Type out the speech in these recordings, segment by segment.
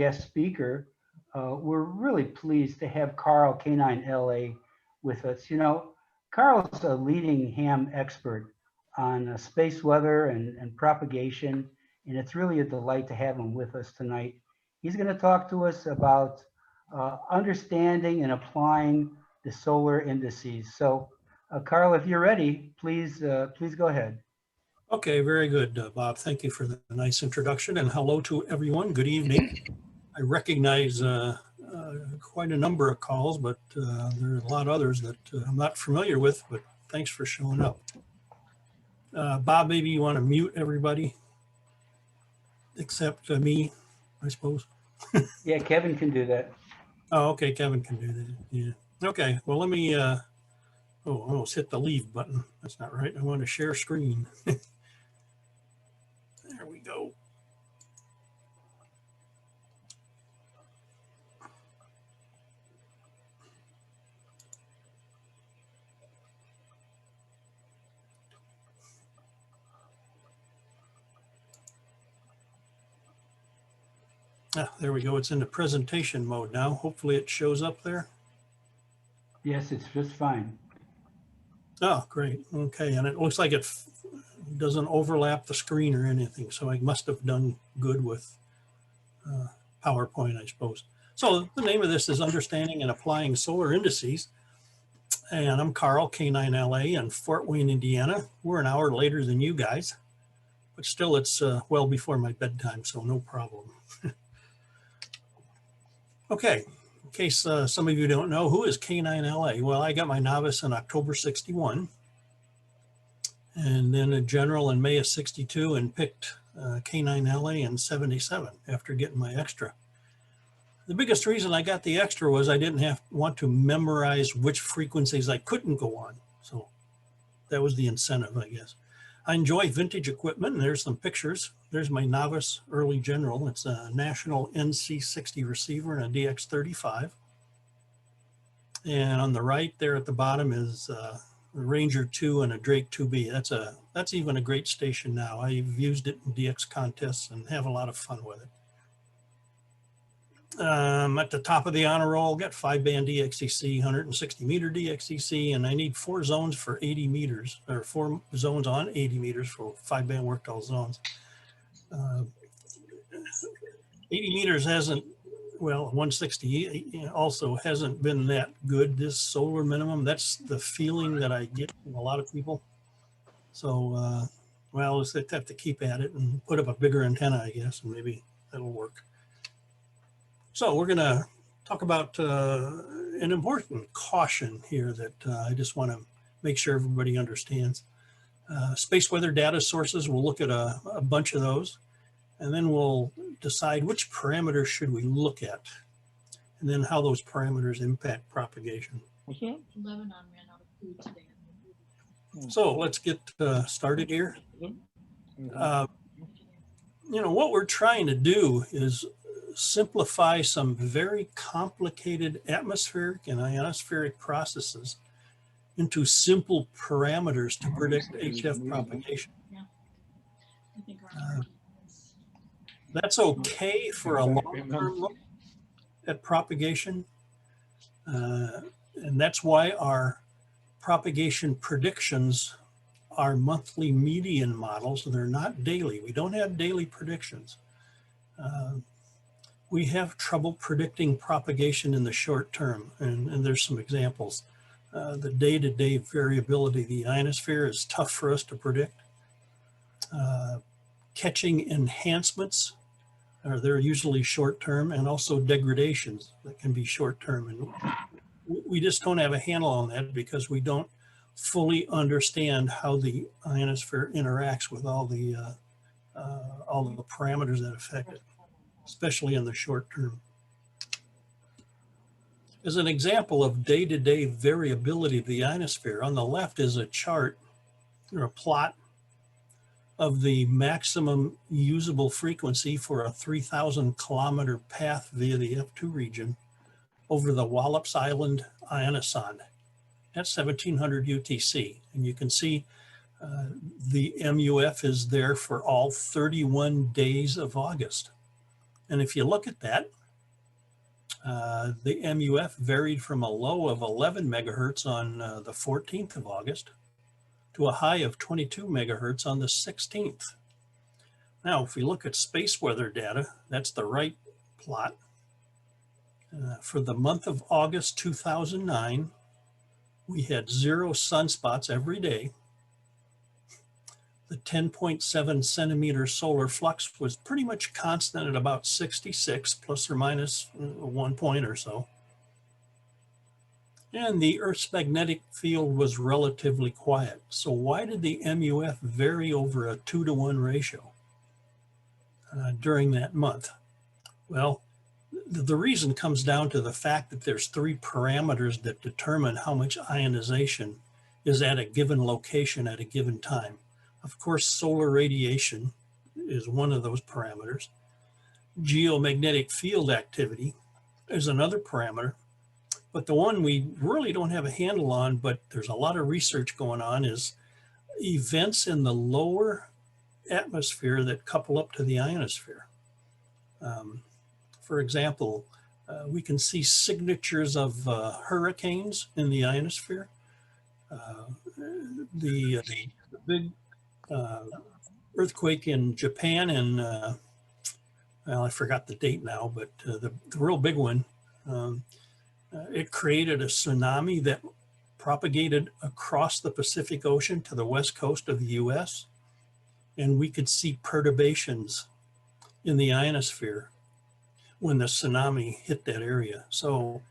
guest speaker. We're really pleased to have Carl K9la with us. You know, Carl's a leading ham expert on space weather and propagation, and it's really a delight to have him with us tonight. He's going to talk to us about understanding and applying the solar indices. So, Carl, if you're ready, please go ahead. Okay, very good, Bob. Thank you for the nice introduction, and hello to everyone. Good evening. I recognize quite a number of calls, but there are a lot of others that I'm not familiar with, but thanks for showing up. Bob, maybe you want to mute everybody except me, I suppose. Yeah, Kevin can do that. Oh, okay, Kevin can do that. Yeah. Okay, well, let me, oh, I almost hit the leave button. That's not right. I want to share screen. There we go. Ah, there we go. It's in the presentation mode now. Hopefully it shows up there. Yes, it's just fine. Oh, great. Okay, and it looks like it doesn't overlap the screen or anything, so I must have done good with PowerPoint, I suppose. So the name of this is Understanding and Applying Solar Indices, and I'm Carl, K9la, in Fort Wayne, Indiana. We're an hour later than you guys, but still it's well before my bedtime, so no problem. Okay, in case some of you don't know, who is K9la? Well, I got my novice in October 61, and then a general in May of 62, and picked K9la in 77 after getting my extra. The biggest reason I got the extra was I didn't want to memorize which frequencies I couldn't go on. So that was the incentive, I guess. I enjoy vintage equipment, and there's some pictures. There's my novice early general. It's a National NC60 receiver and a DX35. And on the right there at the bottom is a Ranger 2 and a Drake 2B. That's even a great station now. I've used it in DX contests and have a lot of fun with it. At the top of the honor roll, got 5-band DXCC, 160 meter DXCC, and I need 4 zones for 80 meters, or 4 zones on 80 meters for 5-band worked all zones. 80 meters hasn't, well, 160 also hasn't been that good, this solar minimum. That's the feeling that I get from a lot of people. So, well, I have to keep at it and put up a bigger antenna, I guess, and maybe that'll work. So we're going to talk about an important caution here that I just want to make sure everybody understands. Space weather data sources, we'll look at a bunch of those, and then we'll decide which parameters should we look at, and then how those parameters impact propagation. Lebanon ran out of food today. So let's get started here. You know, what we're trying to do is simplify some very complicated atmospheric and ionospheric processes into simple parameters to predict HF propagation. That's okay for a long-term look at propagation, and that's why our propagation predictions are monthly median models. They're not daily. We don't have daily predictions. We have trouble predicting propagation in the short term, and there's some examples. The day-to-day variability of the ionosphere is tough for us to predict. Catching enhancements, they're usually short-term, and also degradations that can be short-term. And we just don't have a handle on that because we don't fully understand how the ionosphere interacts with all the parameters that affect it, especially in the short term. As an example of day-to-day variability of the ionosphere, on the left is a chart or a plot of the maximum usable frequency for a 3,000 kilometer path via the F2 region over the Wallops Island ionosonde at 1700 UTC. And you can see the MUF is there for all 31 days of August. And if you look at that, the MUF varied from a low of 11 megahertz on the 14th of August to a high of 22 megahertz on the 16th. Now, if we look at space weather data, that's the right plot. For the month of August 2009, we had 0 sunspots every day. The 10.7 centimeter solar flux was pretty much constant at about 66, plus or minus 1 point or so. And the Earth's magnetic field was relatively quiet. So why did the MUF vary over a 2-to-1 ratio during that month? Well, the reason comes down to the fact that there's 3 parameters that determine how much ionization is at a given location at a given time. Of course, solar radiation is one of those parameters. Geomagnetic field activity is another parameter. But the one we really don't have a handle on, but there's a lot of research going on, is events in the lower atmosphere that couple up to the ionosphere. For example, we can see signatures of hurricanes in the ionosphere. The big earthquake in Japan, and well, I forgot the date now, but the real big one, it created a tsunami that propagated across the Pacific Ocean to the west coast of the US. And we could see perturbations in the ionosphere when the tsunami hit that area. So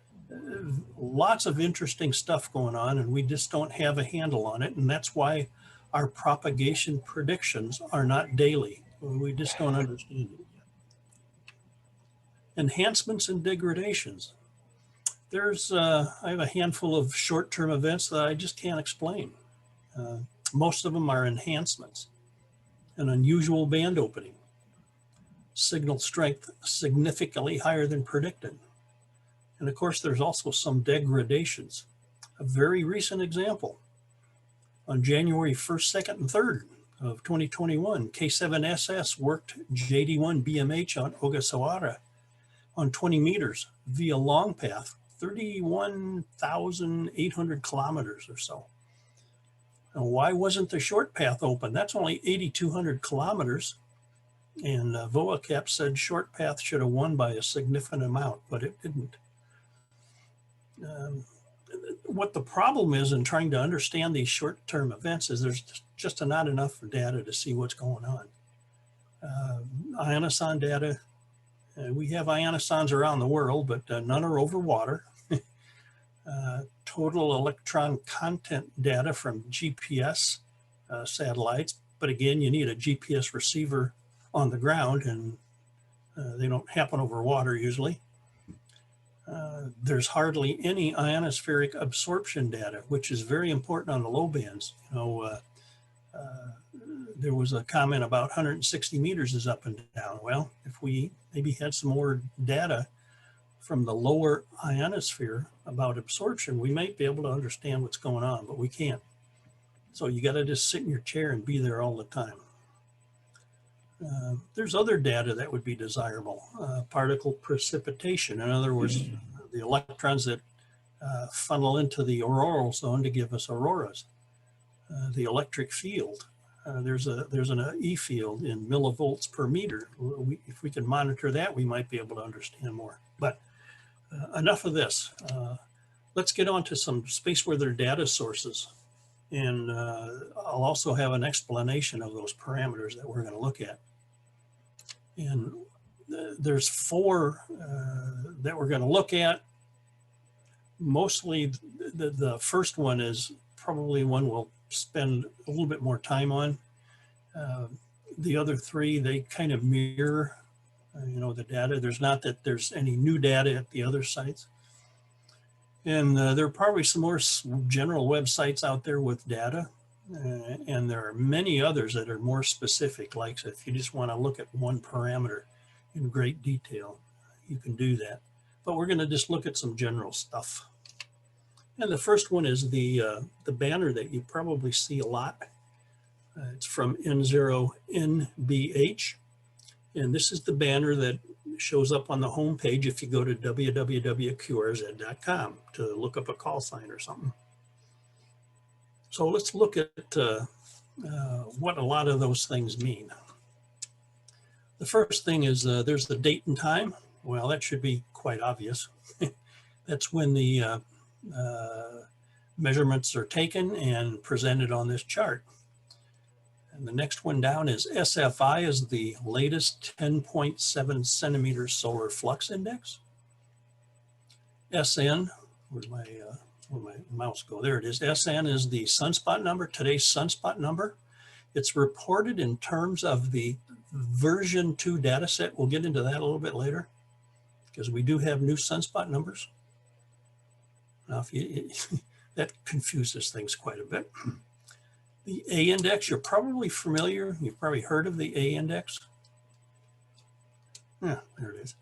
lots of interesting stuff going on, and we just don't have a handle on it. And that's why our propagation predictions are not daily. We just don't understand it yet. Enhancements and degradations. There's, I have a handful of short-term events that I just can't explain. Most of them are enhancements. An unusual band opening. Signal strength significantly higher than predicted. And of course, there's also some degradations. A very recent example. On January 1st, 2nd, and 3rd of 2021, K7SS worked JD1 BMH on Ogasawara on 20 meters via long path, 31,800 kilometers or so. Now, why wasn't the short path open? That's only 8,200 kilometers. And VOACAP said short path should have won by a significant amount, but it didn't. What the problem is in trying to understand these short-term events is there's just not enough data to see what's going on. Ionoson data, we have ionosons around the world, but none are over water. Total electron content data from GPS satellites, but again, you need a GPS receiver on the ground, and they don't happen over water usually. There's hardly any ionospheric absorption data, which is very important on the low bands. You know, there was a comment about 160 meters is up and down. Well, if we maybe had some more data from the lower ionosphere about absorption, we might be able to understand what's going on, but we can't. So you got to just sit in your chair and be there all the time. There's other data that would be desirable. Particle precipitation, in other words, the electrons that funnel into the auroral zone to give us auroras. The electric field, there's an E field in millivolts per meter. If we can monitor that, we might be able to understand more. But enough of this. Let's get on to some space weather data sources. And I'll also have an explanation of those parameters that we're going to look at. And there's 4 that we're going to look at. Mostly the first one is probably one we'll spend a little bit more time on. The other 3, they kind of mirror, you know, the data. There's not that there's any new data at the other sites. And there are probably some more general websites out there with data. And there are many others that are more specific, like if you just want to look at one parameter in great detail, you can do that. But we're going to just look at some general stuff. And the first one is the banner that you probably see a lot. It's from N0NBH. And this is the banner that shows up on the home page if you go to www.qrz.com to look up a call sign or something. So let's look at what a lot of those things mean. The first thing is there's the date and time. Well, that should be quite obvious. That's when the measurements are taken and presented on this chart. And the next one down is SFI is the latest 10.7 centimeter solar flux index. SN, where'd my mouse go? There it is. SN is the sunspot number, today's sunspot number. It's reported in terms of the version 2 data set. We'll get into that a little bit later because we do have new sunspot numbers. Now, that confuses things quite a bit. The A index, you're probably familiar. You've probably heard of the A index. Yeah, there it is.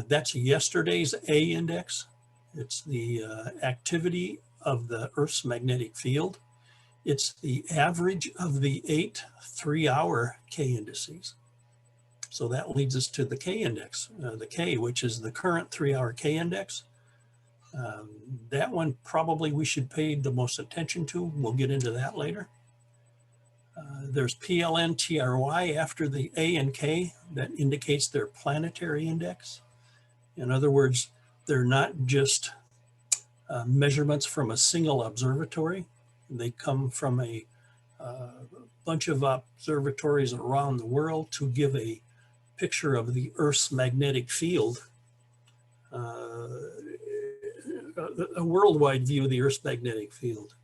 That's yesterday's A index. It's the activity of the Earth's magnetic field. It's the average of the 8 3-hour K indices. So that leads us to the K index, the K, which is the current 3-hour K index. That one probably we should pay the most attention to. We'll get into that later. There's PLN, TRY after the A and K. That indicates their planetary index. In other words, they're not just measurements from a single observatory. They come from a bunch of observatories around the world to give a picture of the Earth's magnetic field, a worldwide view of the Earth's magnetic field.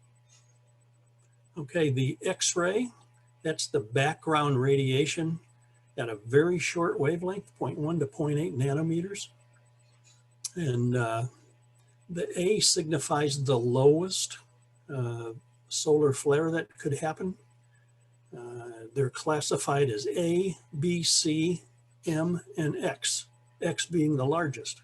Okay, the X-ray, that's the background radiation at a very short wavelength, 0.1 to 0.8 nanometers. And the A signifies the lowest solar flare that could happen. They're classified as A, B, C, M, and X, X being the largest.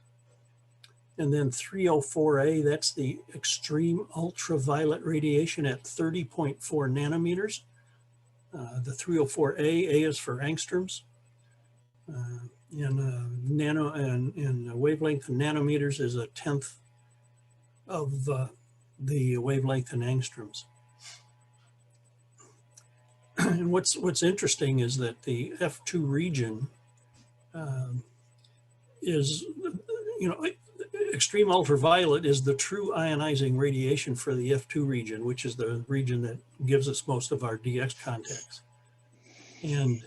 And then 304A, that's the extreme ultraviolet radiation at 30.4 nanometers. The 304A, A is for angstroms. And wavelength in nanometers is 1/10 of the wavelength in angstroms. And what's interesting is that the F2 region is, extreme ultraviolet is the true ionizing radiation for the F2 region, which is the region that gives us most of our DX contacts. And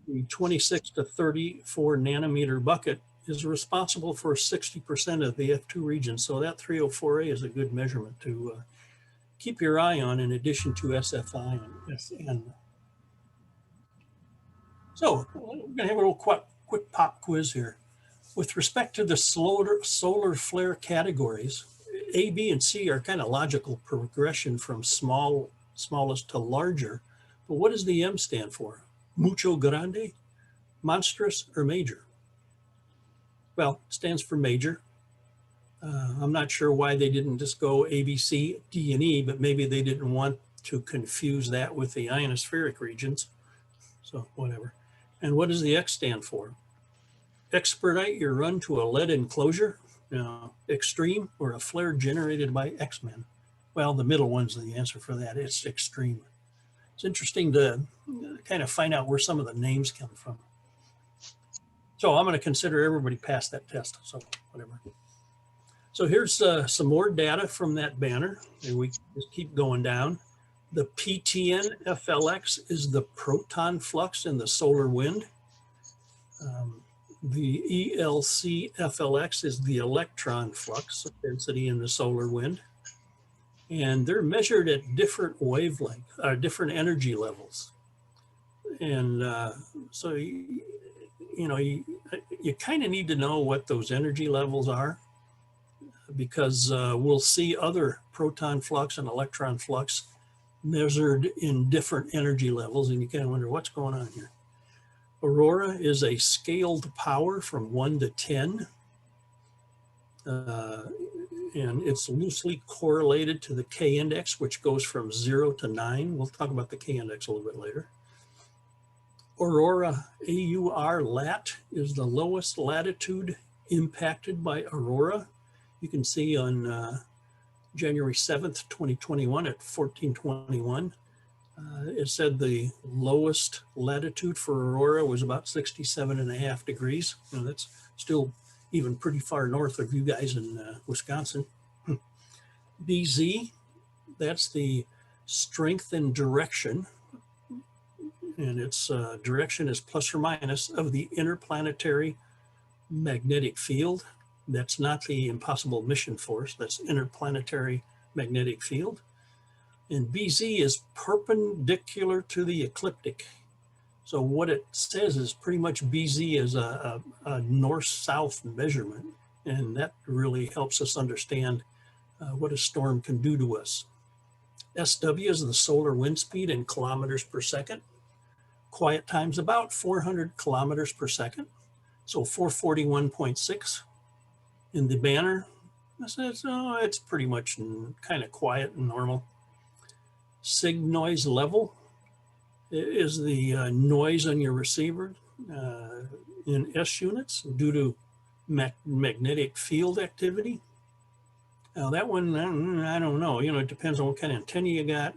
the 26 to 34 nanometer bucket is responsible for 60% of the F2 region. So that 304A is a good measurement to keep your eye on in addition to SFI and SN. So we're going to have a little quick pop quiz here. With respect to the solar flare categories, A, B, and C are kind of logical progression from smallest to larger. But what does the M stand for? Mucho grande, monstrous, or major? Well, it stands for major. I'm not sure why they didn't just go A, B, C, D, and E, but maybe they didn't want to confuse that with the ionospheric regions. So whatever. And what does the X stand for? Expedite your run to a lead enclosure, extreme, or a flare generated by X-Men. Well, the middle one's the answer for that. It's extreme. It's interesting to kind of find out where some of the names come from. So I'm going to consider everybody passed that test. So whatever. So here's some more data from that banner. And we just keep going down. The PTN FLX is the proton flux in the solar wind. The ELC FLX is the electron flux density in the solar wind. And they're measured at different wavelength, different energy levels. And so, you kind of need to know what those energy levels are, because we'll see other proton flux and electron flux measured in different energy levels. And you kind of wonder what's going on here. Aurora is a scaled power from 1 to 10. And it's loosely correlated to the K index, which goes from 0 to 9. We'll talk about the K index a little bit later. Aurora, AUR lat, is the lowest latitude impacted by aurora. You can see on January 7th, 2021 at 1421. It said the lowest latitude for aurora was about 67.5 degrees. You know, that's still even pretty far north of you guys in Wisconsin. BZ, that's the strength and direction, and its direction is plus or minus of the interplanetary magnetic field. That's not the impossible mission force, that's interplanetary magnetic field. And BZ is perpendicular to the ecliptic. So what it says is pretty much BZ is a north-south measurement, and that really helps us understand what a storm can do to us. SW is the solar wind speed in kilometers per second. Quiet time's about 400 kilometers per second, so 441.6. In the banner, it's pretty much kind of quiet and normal. Sig noise level is the noise on your receiver in S units due to magnetic field activity. Now that one, I don't know, you know, it depends on what kind of antenna you got,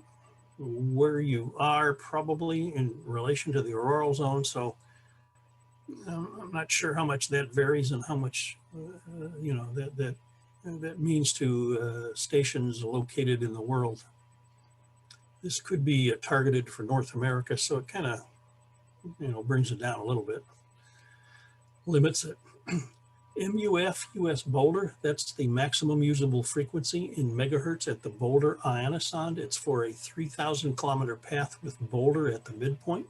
where you are probably in relation to the auroral zone. So I'm not sure how much that varies and how much, you know, that means to stations located in the world. This could be targeted for North America, so it kind of, you know, brings it down a little bit, limits it. MUF US Boulder, that's the maximum usable frequency in megahertz at the Boulder ionosonde. It's for a 3,000 kilometer path with Boulder at the midpoint.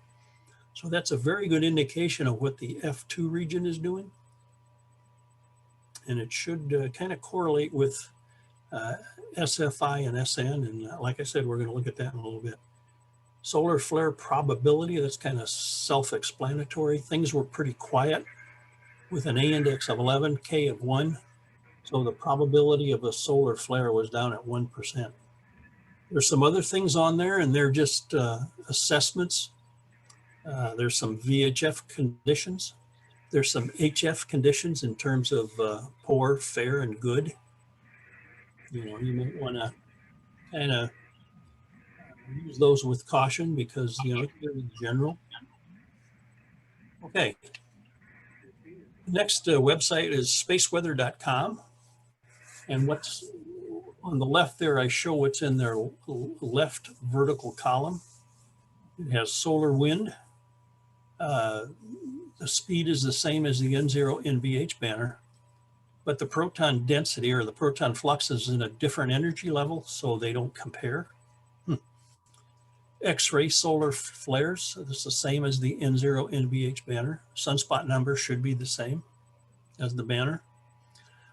So that's a very good indication of what the F2 region is doing. And it should kind of correlate with SFI and SN. And like I said, we're going to look at that in a little bit. Solar flare probability, that's kind of self-explanatory. Things were pretty quiet with an A index of 11, K of 1. So the probability of a solar flare was down at 1%. There's some other things on there, and they're just assessments. There's some VHF conditions. There's some HF conditions in terms of poor, fair, and good. You know, you might want to kind of use those with caution because, you know, it's very general. Okay. Next website is spaceweather.com. And what's on the left there, I show what's in their left vertical column. It has solar wind. The speed is the same as the N0 NVH banner, but the proton density or the proton flux is in a different energy level, so they don't compare. X-ray solar flares, it's the same as the N0 NVH banner. Sunspot number should be the same as the banner.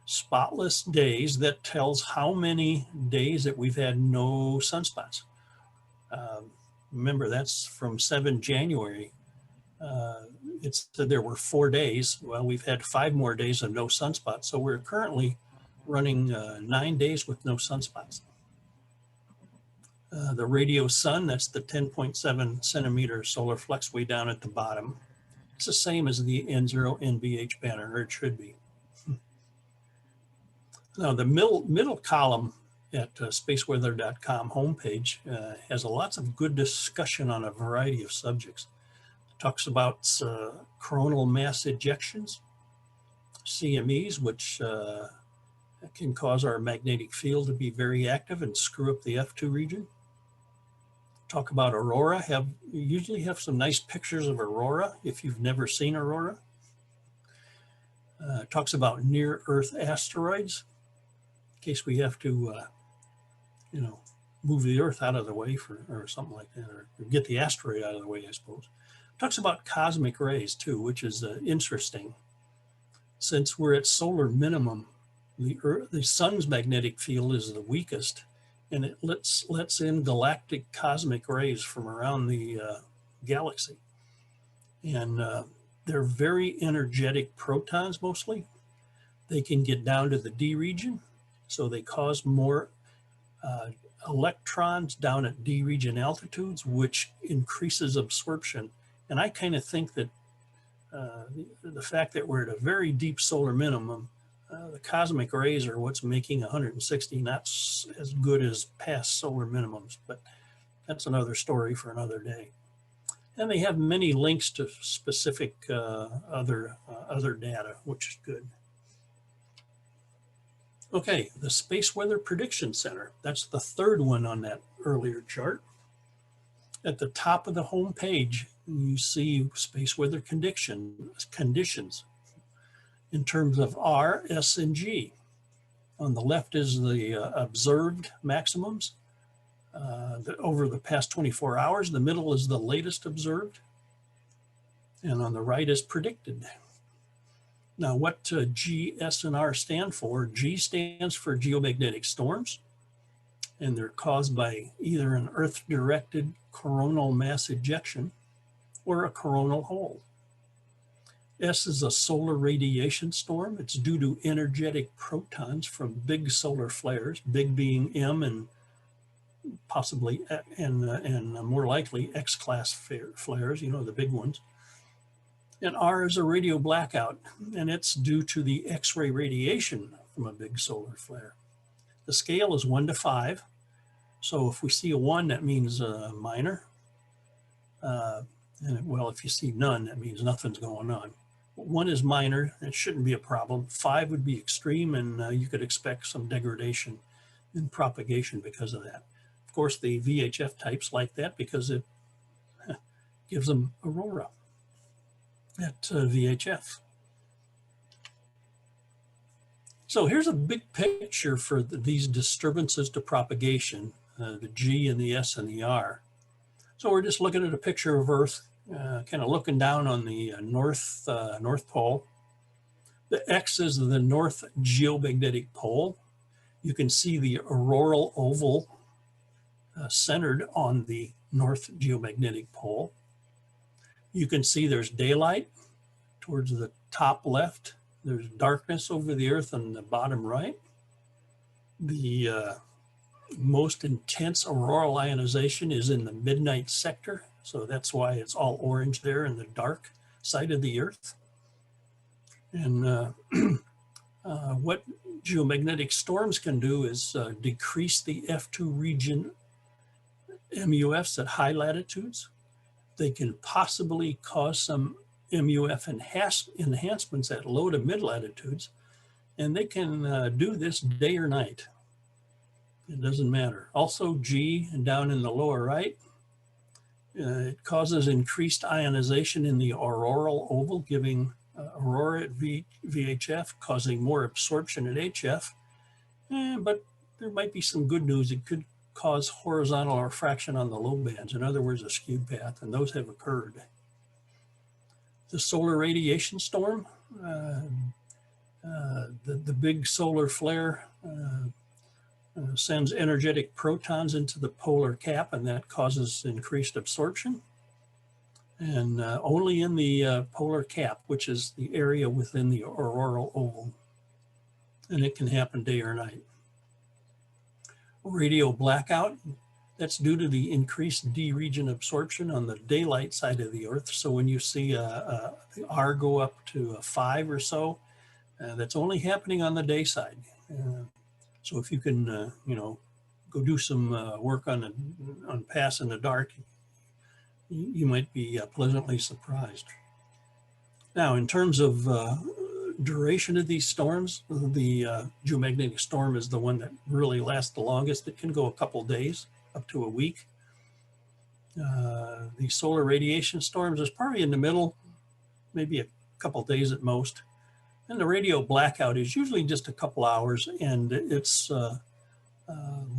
Spotless days, that tells how many days that we've had no sunspots. Remember, that's from 7 January. It said there were 4 days. Well, we've had 5 more days of no sunspots. So we're currently running 9 days with no sunspots. The radio sun, that's the 10.7 centimeter solar flux way down at the bottom. It's the same as the N0 NVH banner, or it should be. Now, the middle column at spaceweather.com homepage has lots of good discussion on a variety of subjects. It talks about coronal mass ejections, CMEs, which can cause our magnetic field to be very active and screw up the F2 region. Talk about aurora. Usually have some nice pictures of aurora if you've never seen aurora. Talks about near Earth asteroids, in case we have to, you know, move the Earth out of the way or something like that, or get the asteroid out of the way, I suppose. Talks about cosmic rays too, which is interesting. Since we're at solar minimum, the sun's magnetic field is the weakest, and it lets in galactic cosmic rays from around the galaxy. And they're very energetic protons mostly. They can get down to the D region, so they cause more electrons down at D region altitudes, which increases absorption And I kind of think that the fact that we're at a very deep solar minimum, the cosmic rays are what's making 160 not as good as past solar minimums, but that's another story for another day. And they have many links to specific other data, which is good. Okay, the Space Weather Prediction Center. That's the third one on that earlier chart. At the top of the home page, you see space weather conditions in terms of R, S, and G. On the left is the observed maximums over the past 24 hours. The middle is the latest observed. And on the right is predicted. Now, what G, S, and R stand for? G stands for geomagnetic storms, and they're caused by either an Earth-directed coronal mass ejection or a coronal hole. S is a solar radiation storm. It's due to energetic protons from big solar flares, big being M and possibly and more likely X-class flares, you know, the big ones. And R is a radio blackout, and it's due to the X-ray radiation from a big solar flare. The scale is 1 to 5. So if we see a 1, that means minor. And well, if you see none, that means nothing's going on. 1 is minor, it shouldn't be a problem. 5 would be extreme, and you could expect some degradation in propagation because of that. Of course, the VHF types like that because it gives them aurora at VHF. So here's a big picture for these disturbances to propagation, the G and the S and the R. So we're just looking at a picture of Earth, kind of looking down on the North Pole. The X is the North Geomagnetic Pole. You can see the auroral oval centered on the North Geomagnetic Pole. You can see there's daylight towards the top left. There's darkness over the Earth on the bottom right. The most intense auroral ionization is in the midnight sector. So that's why it's all orange there in the dark side of the Earth. And what geomagnetic storms can do is decrease the F2 region MUFs at high latitudes. They can possibly cause some MUF enhancements at low to mid latitudes, and they can do this day or night. It doesn't matter. Also G, and down in the lower right, it causes increased ionization in the auroral oval, giving aurora at VHF, causing more absorption at HF. But there might be some good news. It could cause horizontal refraction on the low bands, in other words, a skewed path, and those have occurred. The solar radiation storm, the big solar flare sends energetic protons into the polar cap, and that causes increased absorption. And only in the polar cap, which is the area within the auroral oval. And it can happen day or night. Radio blackout, that's due to the increased D region absorption on the daylight side of the Earth. So when you see the R go up to a 5 or so, that's only happening on the day side. So if you can, you know, go do some work on pass in the dark, you might be pleasantly surprised. Now, in terms of duration of these storms, the geomagnetic storm is the one that really lasts the longest. It can go a couple days, up to a week. The solar radiation storms is probably in the middle, maybe a couple days at most. And the radio blackout is usually just a couple hours, and it's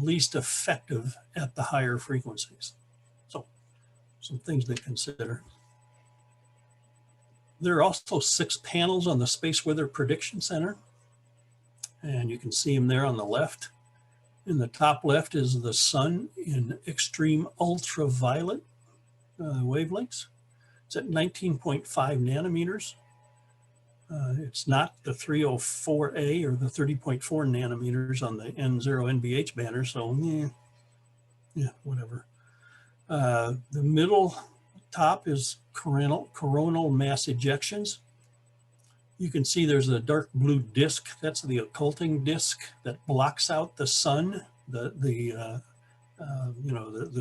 least effective at the higher frequencies. So some things to consider. There are also 6 panels on the Space Weather Prediction Center, and you can see them there on the left. In the top left is the sun in extreme ultraviolet wavelengths. It's at 19.5 nanometers. It's not the 304A or the 30.4 nanometers on the N0 NBH banner, so yeah, whatever. The top is coronal mass ejections. You can see there's a dark blue disk. That's the occulting disk that blocks out the sun, the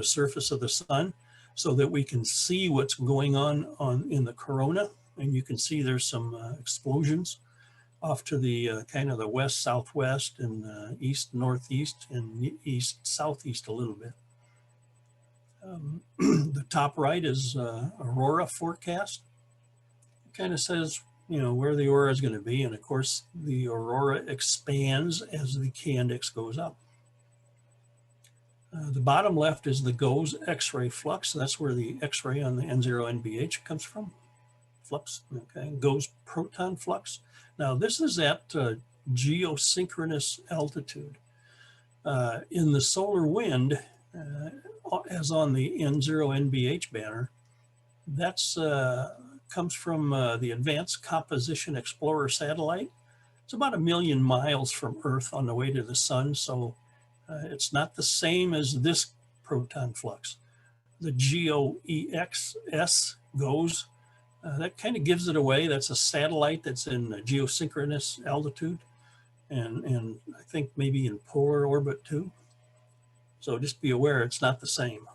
surface of the sun, so that we can see what's going on in the corona. And you can see there's some explosions off to the kind of the west southwest and east northeast and east southeast a little bit. The top right is Aurora Forecast. It kind of says, you know, where the aurora is going to be, and of course the aurora expands as the K index goes up. The bottom left is the GOES X-ray flux. That's where the X-ray on the N0NBH comes from. Flux, okay, GOES proton flux. Now this is at geosynchronous altitude. In the solar wind, as on the N0NBH banner, that's comes from the Advanced Composition Explorer satellite. It's about 1 million miles from Earth on the way to the sun, so it's not the same as this proton flux. The GOEXS GOES, that kind of gives it away. That's a satellite that's in geosynchronous altitude, and I think maybe in polar orbit too. So just be aware it's not the same.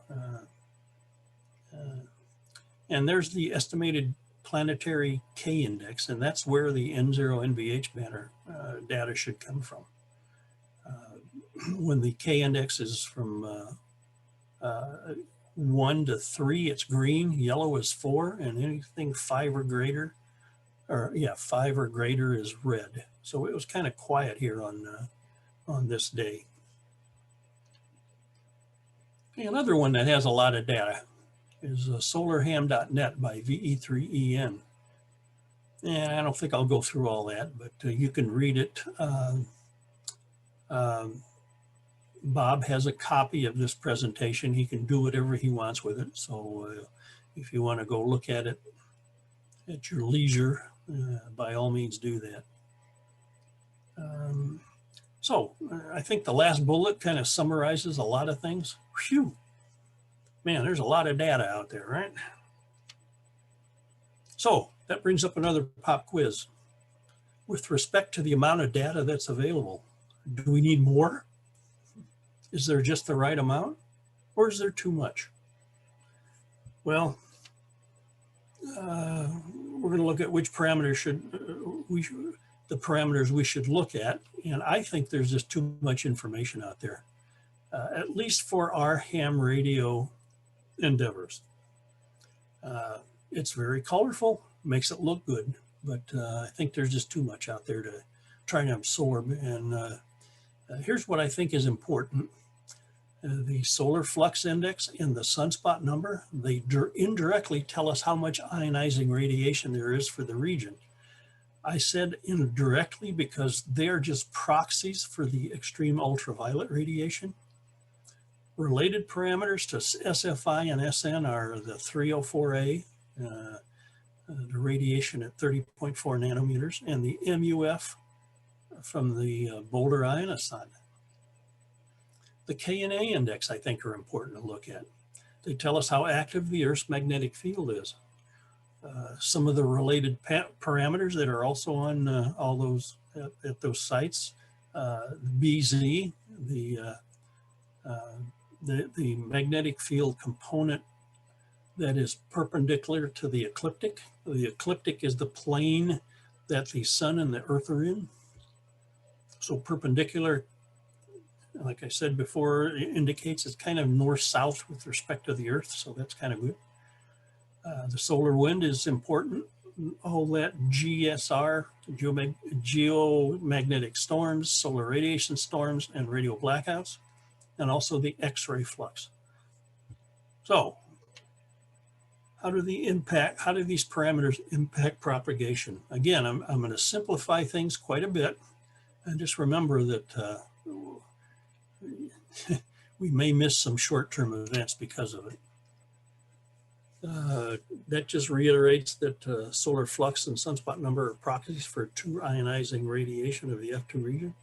And there's the estimated planetary K index, and that's where the N0NBH banner data should come from. When the K index is from 1 to 3, it's green, yellow is 4, and anything 5 or greater, 5 or greater is red. So it was kind of quiet here on this day. Okay, another one that has a lot of data is solarham.net by VE3EN. And I don't think I'll go through all that, but you can read it. Bob has a copy of this presentation. He can do whatever he wants with it. So if you want to go look at it at your leisure, by all means do that. I think the last bullet kind of summarizes a lot of things. Phew. Man, there's a lot of data out there, right? So that brings up another pop quiz. With respect to the amount of data that's available, do we need more? Is there just the right amount, or is there too much? Well, we're going to look at which parameters the parameters we should look at, and I think there's just too much information out there, at least for our ham radio endeavors. It's very colorful, makes it look good, but I think there's just too much out there to try to absorb. And here's what I think is important. The solar flux index and the sunspot number, they indirectly tell us how much ionizing radiation there is for the region. I said indirectly because they're just proxies for the extreme ultraviolet radiation. Related parameters to SFI and SN are the 304A, the radiation at 30.4 nanometers, and the MUF from the Boulder ionosphere. The K&A index, I think, are important to look at. They tell us how active the Earth's magnetic field is. Some of the related parameters that are also on all those at those sites, BZ, the magnetic field component that is perpendicular to the ecliptic. The ecliptic is the plane that the sun and the Earth are in. So perpendicular, like I said before, indicates it's kind of north-south with respect to the Earth, so that's kind of good. The solar wind is important. All that GSR, geomagnetic storms, solar radiation storms, and radio blackouts, and also the X-ray flux. So, how do these parameters impact propagation? Again, I'm going to simplify things quite a bit, and just remember that we may miss some short-term events because of it. That just reiterates that solar flux and sunspot number are proxies for true ionizing radiation of the F2 region.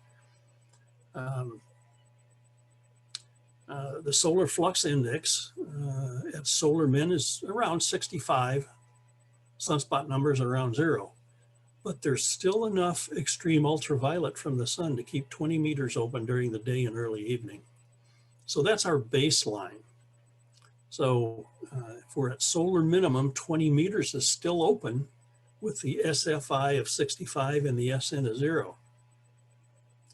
The solar flux index, at solar min is around 65. Sunspot numbers around 0. But there's still enough extreme ultraviolet from the sun to keep 20 meters open during the day and early evening. So that's our baseline. So if we're at solar minimum, 20 meters is still open with the SFI of 65 and the SN of 0.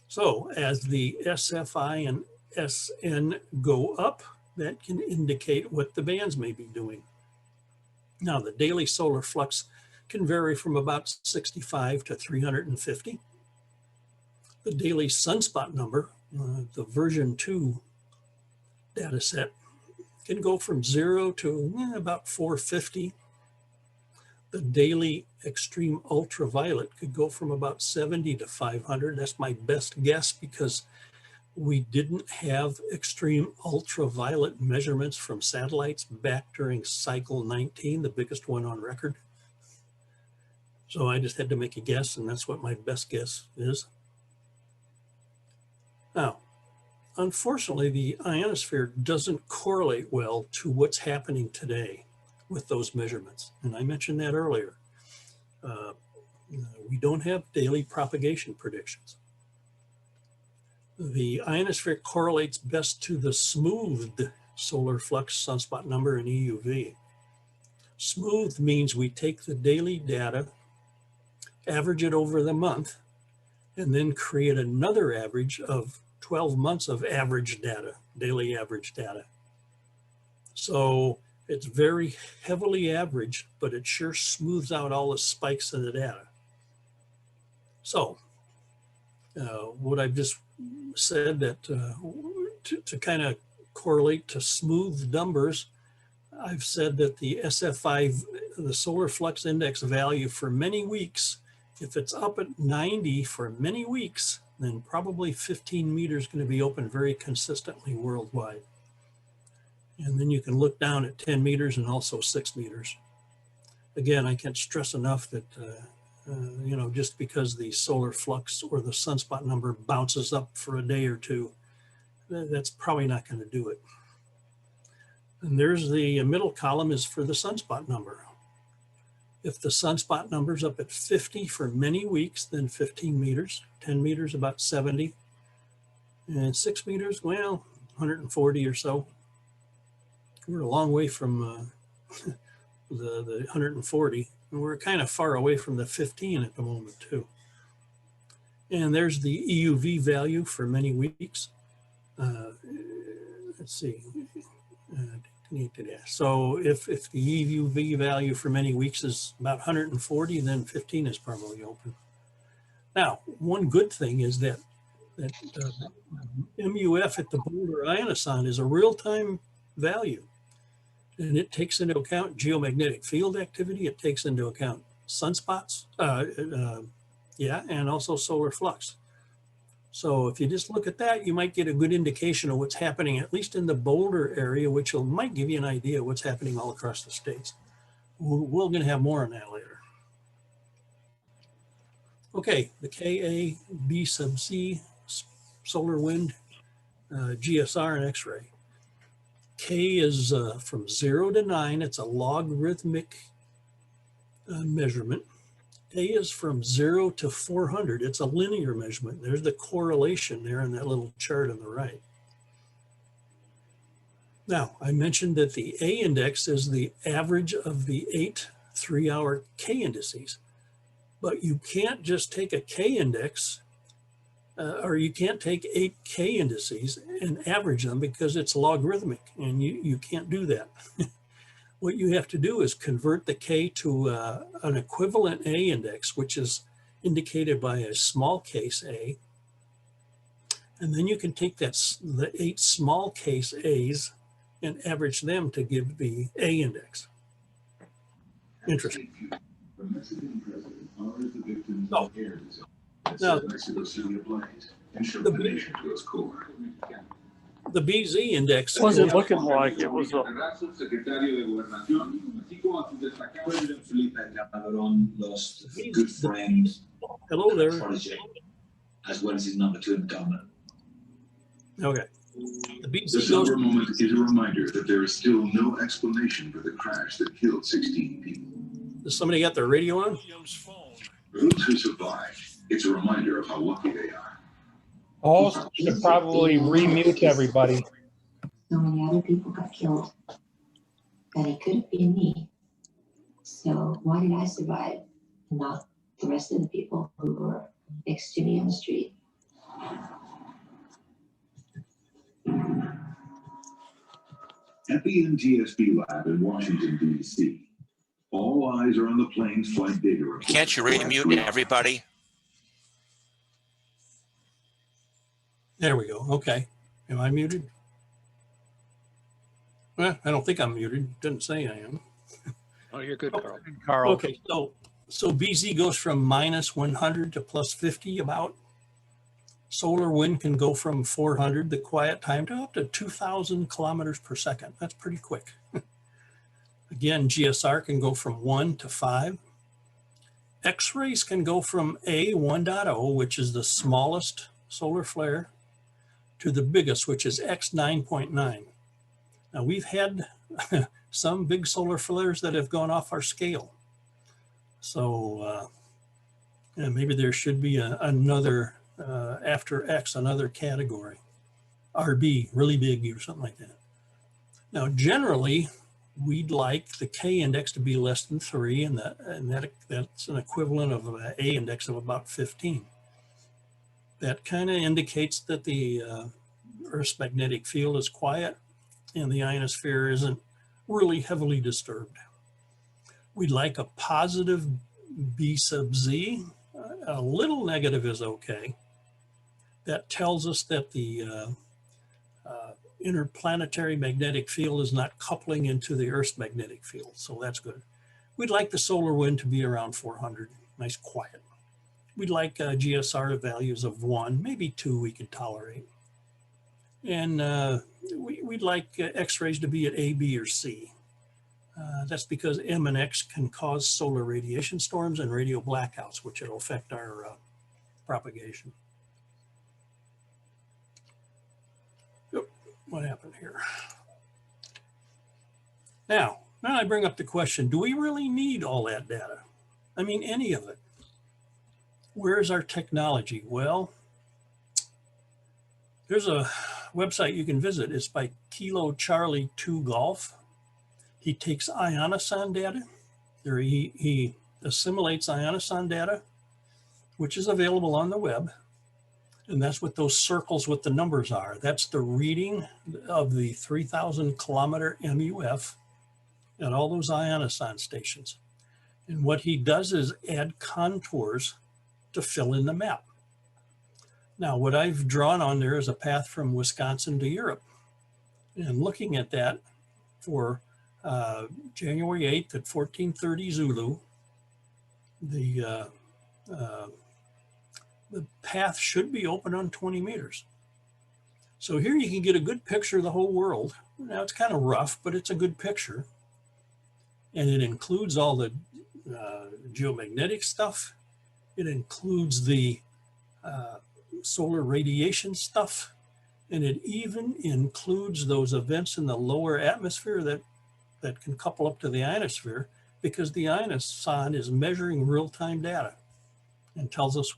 So as the SFI and SN go up, that can indicate what the bands may be doing. Now, the daily solar flux can vary from about 65 to 350. The daily sunspot number, the version 2 data set, can go from 0 to about 450. The daily extreme ultraviolet could go from about 70 to 500. That's my best guess because we didn't have extreme ultraviolet measurements from satellites back during cycle 19, the biggest one on record. So I just had to make a guess, and that's what my best guess is. Now, unfortunately, the ionosphere doesn't correlate well to what's happening today with those measurements. And I mentioned that earlier. We don't have daily propagation predictions. The ionosphere correlates best to the smoothed solar flux sunspot number in EUV. Smooth means we take the daily data, average it over the month, and then create another average of 12 months of average data, daily average data. So it's very heavily averaged, but it sure smooths out all the spikes in the data. So what I've just said that to kind of correlate to smooth numbers, I've said that the SFI, the solar flux index value for many weeks, if it's up at 90 for many weeks, then probably 15 meters is going to be open very consistently worldwide. And then you can look down at 10 meters and also 6 meters. Again, I can't stress enough that, you know, just because the solar flux or the sunspot number bounces up for a day or two, that's probably not going to do it. And there's the middle column is for the sunspot number. If the sunspot number's up at 50 for many weeks, then 15 meters, 10 meters, about 70, and 6 meters, well, 140 or so. We're a long way from the 140, and we're kind of far away from the 15 at the moment too. And there's the EUV value for many weeks. Let's see. So if the EUV value for many weeks is about 140, then 15 is probably open. Now, one good thing is that MUF at the Boulder ionoson is a real-time value. And it takes into account geomagnetic field activity. It takes into account sunspots, and also solar flux. So if you just look at that, you might get a good indication of what's happening, at least in the Boulder area, which might give you an idea of what's happening all across the states. We're going to have more on that later. Okay, the Ka, B sub C, solar wind, GSR, and X-ray. K is from 0 to 9. It's a logarithmic measurement. A is from 0 to 400. It's a linear measurement. There's the correlation there in that little chart on the right. Now, I mentioned that the A index is the average of the 8 3-hour K indices. But you can't just take a K index, or you can't take 8 K indices and average them because it's logarithmic, and you can't do that. What you have to do is convert the K to an equivalent A index, which is indicated by a small case A. And then you can take the 8 small case A's and average them to give the A index. Interesting. So, now, the BZ index wasn't looking like it was a hello there. As well as his number 2 in the government. Okay. The The BZ goes, somber moment is a reminder that there is still no explanation for the crash that killed 16 people. does somebody got their radio on? For those who survived, it's a reminder of how lucky they are. Paul should probably remute everybody. So many other people got killed that it could have been me. So why did I survive, not the rest of the people who were next to me on the street? At the NTSB lab in Washington, D.C., all eyes are on the plane's flight data report. Can't you remute everybody? There we go. Okay. Am I muted? Well, I don't think I'm muted. Doesn't say I am. Oh, you're good, Carl. Carl. Okay. So BZ goes from minus 100 to plus 50 about. Solar wind can go from 400, the quiet time, to up to 2,000 kilometers per second. That's pretty quick. Again, GSR can go from 1 to 5. X-rays can go from A 1.0, which is the smallest solar flare, to the biggest, which is X 9.9. Now, we've had some big solar flares that have gone off our scale. So yeah, maybe there should be another, after X, another category. RB, really big or something like that. Now, generally, we'd like the K index to be less than 3, and that's an equivalent of an A index of about 15. That kind of indicates that the Earth's magnetic field is quiet and the ionosphere isn't really heavily disturbed. We'd like a positive B sub Z. A little negative is okay. That tells us that the interplanetary magnetic field is not coupling into the Earth's magnetic field, so that's good. We'd like the solar wind to be around 400, nice quiet. We'd like GSR values of 1, maybe 2 we could tolerate. And we'd like X-rays to be at A, B, or C. That's because M and X can cause solar radiation storms and radio blackouts, which will affect our propagation. Yep. What happened here? Now I bring up the question, do we really need all that data? I mean, any of it. Where's our technology? Well, there's a website you can visit. It's by Kilo Charlie 2 Golf. He takes ionoson data, or he assimilates ionoson data, which is available on the web. And that's what those circles with the numbers are. That's the reading of the 3,000 kilometer MUF at all those ionoson stations. And what he does is add contours to fill in the map. Now, what I've drawn on there is a path from Wisconsin to Europe. And looking at that for January 8th at 1430 Zulu, the path should be open on 20 meters. So here you can get a good picture of the whole world. Now it's kind of rough, but it's a good picture. And it includes all the geomagnetic stuff. It includes the solar radiation stuff. And it even includes those events in the lower atmosphere that can couple up to the ionosphere, because the ionoson is measuring real-time data and tells us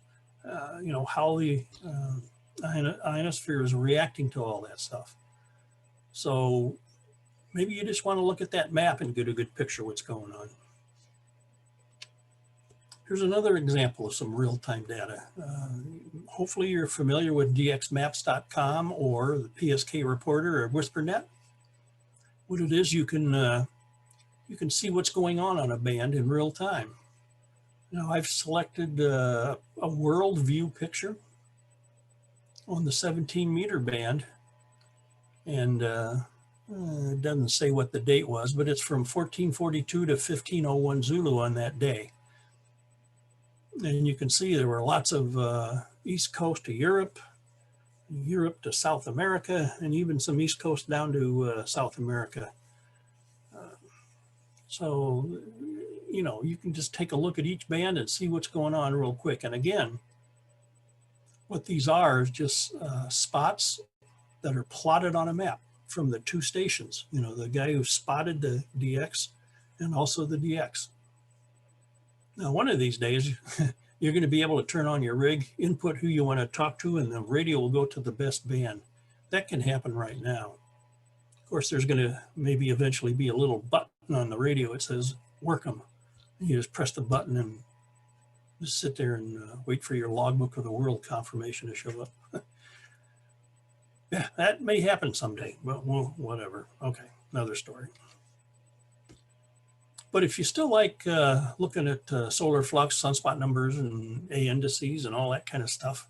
how the ionosphere is reacting to all that stuff. So maybe you just want to look at that map and get a good picture of what's going on. Here's another example of some real-time data. Hopefully you're familiar with dxmaps.com or the PSK Reporter or WhisperNet. What it is, you can see what's going on a band in real time. Now I've selected a world view picture on the 17-meter band, and it doesn't say what the date was, but it's from 1442 to 1501 Zulu on that day. And you can see there were lots of East Coast to Europe, Europe to South America, and even some East Coast down to South America. So, you can just take a look at each band and see what's going on real quick. And again, what these are is just spots that are plotted on a map from the two stations, you know, the guy who spotted the DX and also the DX. Now, one of these days, you're going to be able to turn on your rig, input who you want to talk to, and the radio will go to the best band. That can happen right now. Of course, there's going to maybe eventually be a little button on the radio. It says, work them. You just press the button and just sit there and wait for your logbook of the world confirmation to show up. Yeah, that may happen someday, but well, whatever. Okay, another story. But if you still like looking at solar flux, sunspot numbers, and A indices and all that kind of stuff,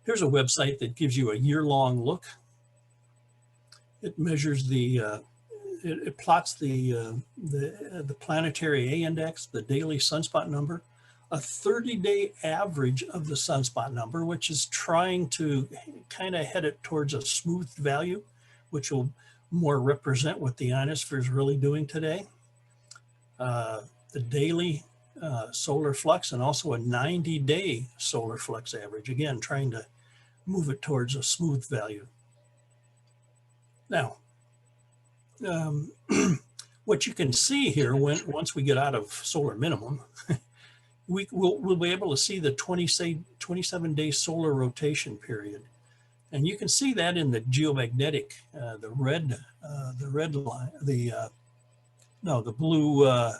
here's a website that gives you a year-long look. It measures the, it plots the planetary A index, the daily sunspot number, a 30-day average of the sunspot number, which is trying to kind of head it towards a smooth value, which will more represent what the ionosphere is really doing today. The daily solar flux and also a 90-day solar flux average, again, trying to move it towards a smooth value. Now, what you can see here once we get out of solar minimum, we'll be able to see the 27-day solar rotation period. And you can see that in the geomagnetic, the red line, the blue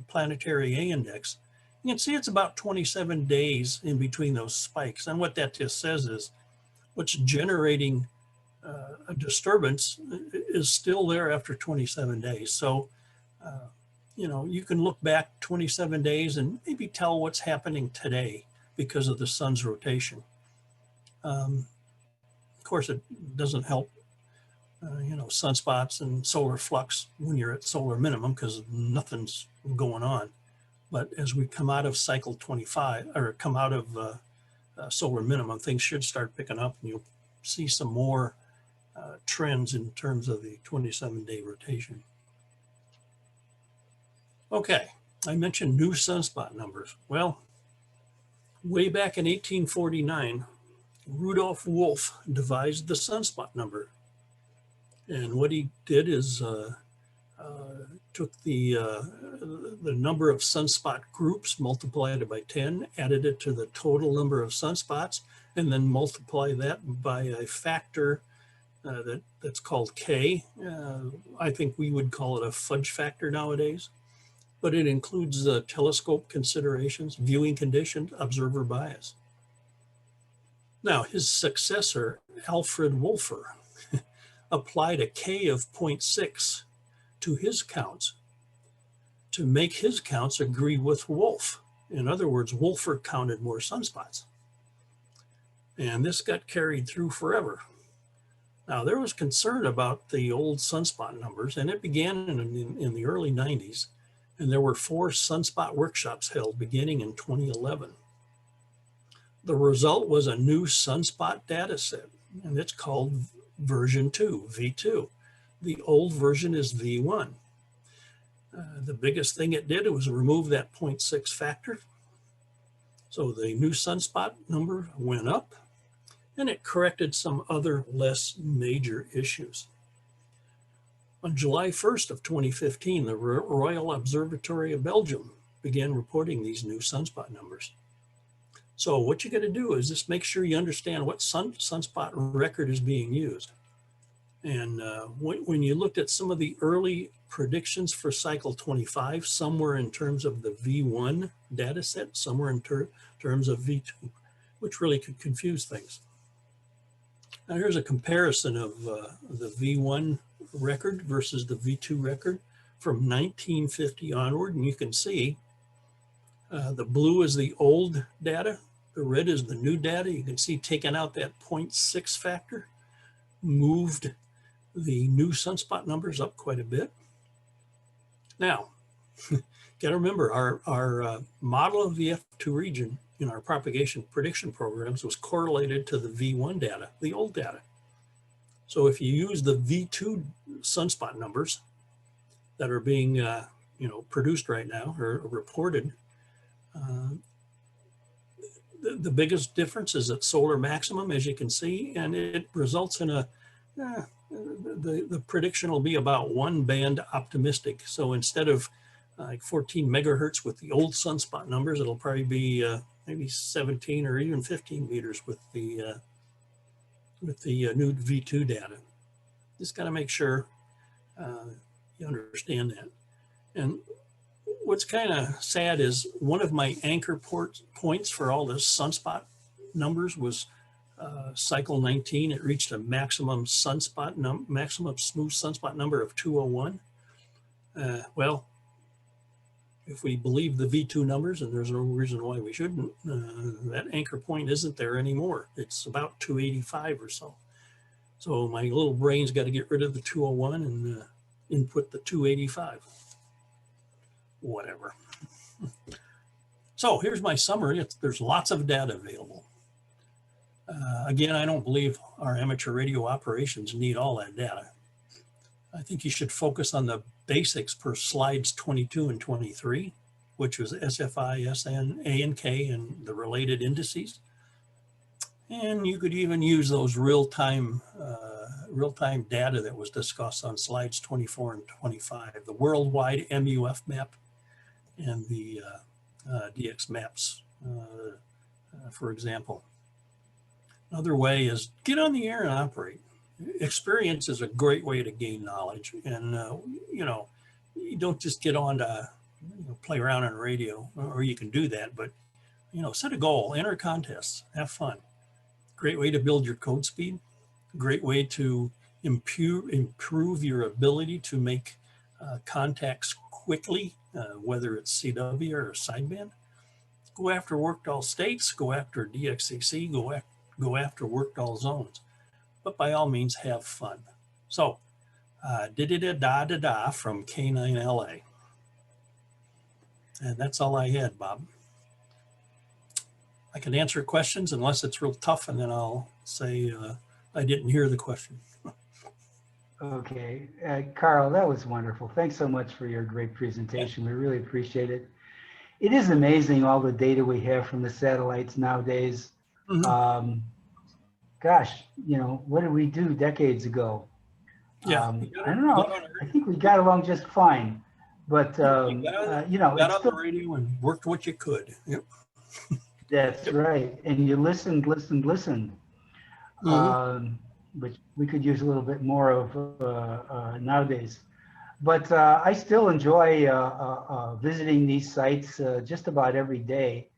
planetary A index. You can see it's about 27 days in between those spikes. And what that just says is what's generating a disturbance is still there after 27 days. So, you know, you can look back 27 days and maybe tell what's happening today because of the sun's rotation. Of course, it doesn't help, you know, sunspots and solar flux when you're at solar minimum because nothing's going on. But as we come out of cycle 25 or come out of solar minimum, things should start picking up and you'll see some more trends in terms of the 27-day rotation. Okay, I mentioned new sunspot numbers. Well, way back in 1849, Rudolf Wolf devised the sunspot number. And what he did is took the number of sunspot groups, multiplied it by 10, added it to the total number of sunspots, and then multiply that by a factor that's called K. I think we would call it a fudge factor nowadays, but it includes telescope considerations, viewing conditions, observer bias. Now, his successor, Alfred Wolfer, applied a K of 0.6 to his counts to make his counts agree with Wolf. In other words, Wolfer counted more sunspots. And this got carried through forever. Now, there was concern about the old sunspot numbers, and it began in the early 90s, and there were 4 sunspot workshops held beginning in 2011. The result was a new sunspot data set, and it's called version 2, V2. The old version is V1. The biggest thing it did was remove that 0.6 factor. So the new sunspot number went up, and it corrected some other less major issues. On July 1st of 2015, the Royal Observatory of Belgium began reporting these new sunspot numbers. So what you got to do is just make sure you understand what sunspot record is being used. And when you looked at some of the early predictions for cycle 25, some were in terms of the V1 data set, some were in terms of V2, which really could confuse things. Now here's a comparison of the V1 record versus the V2 record from 1950 onward, and you can see the blue is the old data, the red is the new data. You can see taking out that 0.6 factor moved the new sunspot numbers up quite a bit. Now, got to remember our model of the F2 region in our propagation prediction programs was correlated to the V1 data, the old data. So if you use the V2 sunspot numbers that are being produced right now or reported, the biggest difference is at solar maximum, as you can see, and it results in the prediction will be about one band optimistic. So instead of like 14 megahertz with the old sunspot numbers, it'll probably be maybe 17 or even 15 meters with the new V2 data. Just got to make sure you understand that. And what's kind of sad is one of my anchor points for all the sunspot numbers was cycle 19. It reached a maximum smooth sunspot number of 201. Well, if we believe the V2 numbers, and there's no reason why we shouldn't, that anchor point isn't there anymore. It's about 285 or so. So my little brain's got to get rid of the 201 and input the 285. Whatever. So here's my summary. There's lots of data available. Again, I don't believe our amateur radio operations need all that data. I think you should focus on the basics per slides 22 and 23, which was SFI, SN, A and K, and the related indices. And you could even use those real-time data that was discussed on slides 24 and 25, the worldwide MUF map and the DX maps, for example. Another way is get on the air and operate. Experience is a great way to gain knowledge. And, you know, you don't just get on to play around on radio, or you can do that, but, you know, set a goal, enter contests, have fun. Great way to build your code speed. Great way to improve your ability to make contacts quickly, whether it's CW or sideband. Go after worked all states, go after DXCC, go after worked all zones. But by all means, have fun. So, da-da-da-da-da-da from K9la. And that's all I had, Bob. I can answer questions unless it's real tough, and then I'll say I didn't hear the question. Okay, Carl, that was wonderful. Thanks so much for your great presentation. We really appreciate it. It is amazing all the data we have from the satellites nowadays. Mm-hmm. Gosh, you know, what did we do decades ago? Yeah, I don't know. I think we got along just fine, but you know, got on the radio and worked what you could. Yep. That's right. And you listened. Mm-hmm. Which we could use a little bit more of nowadays. But I still enjoy visiting these sites just about every day.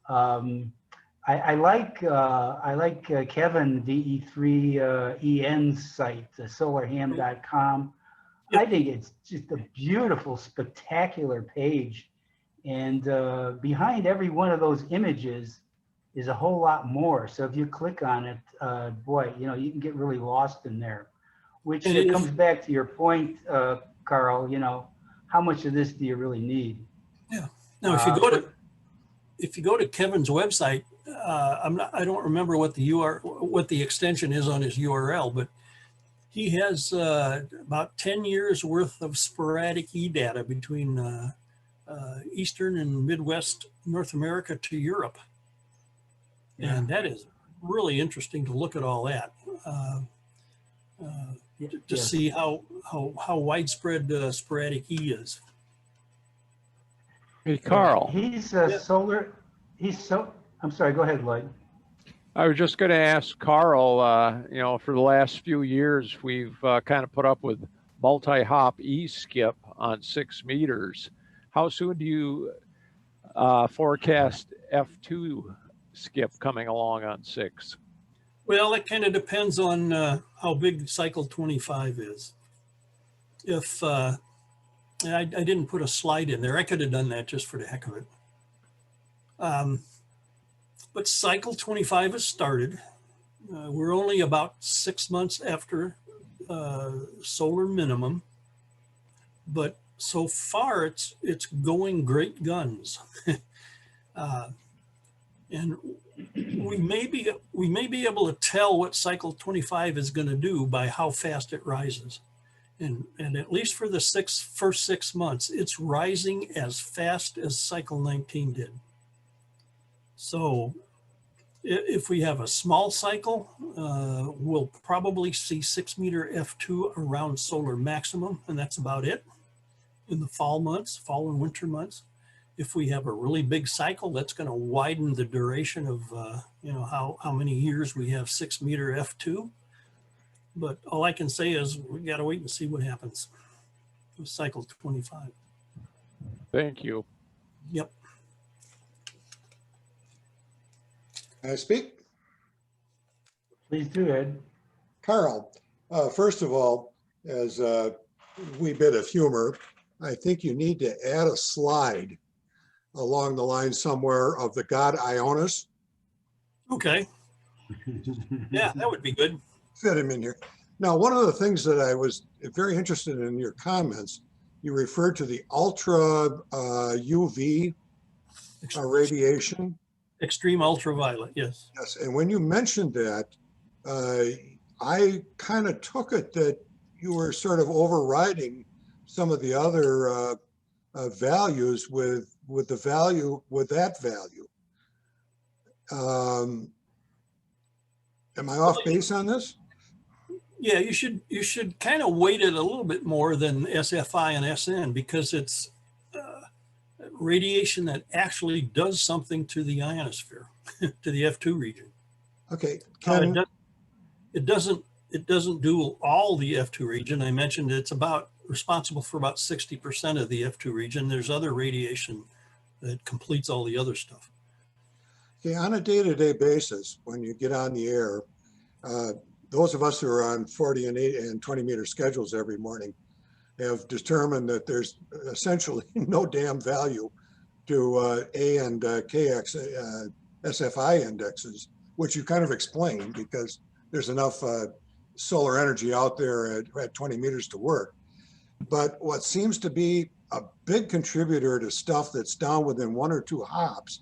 I like Kevin VE3EN's site, solarham.com. Yep. I think it's just a beautiful, spectacular page. And behind every one of those images is a whole lot more. So if you click on it, boy, you know, you can get really lost in there, which comes back to your point, Carl, you know, how much of this do you really need? Yeah. Now, if you go to Kevin's website, I don't remember what the extension is on his URL, but he has about 10 years worth of sporadic data between Eastern and Midwest North America to Europe. Yeah. And that is really interesting to look at all that, to see how widespread sporadic is. Hey, Carl. He's solar. I'm sorry. Go ahead, Lloyd. I was just going to ask Carl. You know, for the last few years, we've kind of put up with multi-hop E-skip on 6 meters. How soon do you forecast F2 skip coming along on 6? Well, it kind of depends on how big cycle 25 is. If I didn't put a slide in there, I could have done that just for the heck of it. But cycle 25 has started. We're only about 6 months after solar minimum, but so far it's going great guns. And we may be able to tell what cycle 25 is going to do by how fast it rises. And at least for the first 6 months, it's rising as fast as cycle 19 did. So If we have a small cycle, we'll probably see 6 meter F2 around solar maximum, and that's about it in the fall months, fall and winter months. If we have a really big cycle, that's going to widen the duration of, how many years we have 6 meter F2. But all I can say is we got to wait and see what happens with cycle 25. Thank you. Yep. Can I speak? Please do, Ed. Carl, first of all, as a wee bit of humor, I think you need to add a slide along the line somewhere of the god Ionis. Okay. Yeah, that would be good. Fit him in here. Now, one of the things that I was very interested in your comments, you referred to the ultra UV radiation. Extreme ultraviolet, yes. Yes, and when you mentioned that, I kind of took it that you were sort of overriding some of the other values with that value. Am I off base on this? Yeah, you should kind of weight it a little bit more than SFI and SN, because it's radiation that actually does something to the ionosphere, to the F2 region. Okay. It doesn't do all the F2 region. I mentioned it's responsible for about 60% of the F2 region. There's other radiation that completes all the other stuff. Okay, on a day-to-day basis, when you get on the air, those of us who are on 40 and 8 and 20 meter schedules every morning have determined that there's essentially no damn value to A and KX SFI indexes, which you kind of explained because there's enough solar energy out there at 20 meters to work. But what seems to be a big contributor to stuff that's down within 1 or 2 hops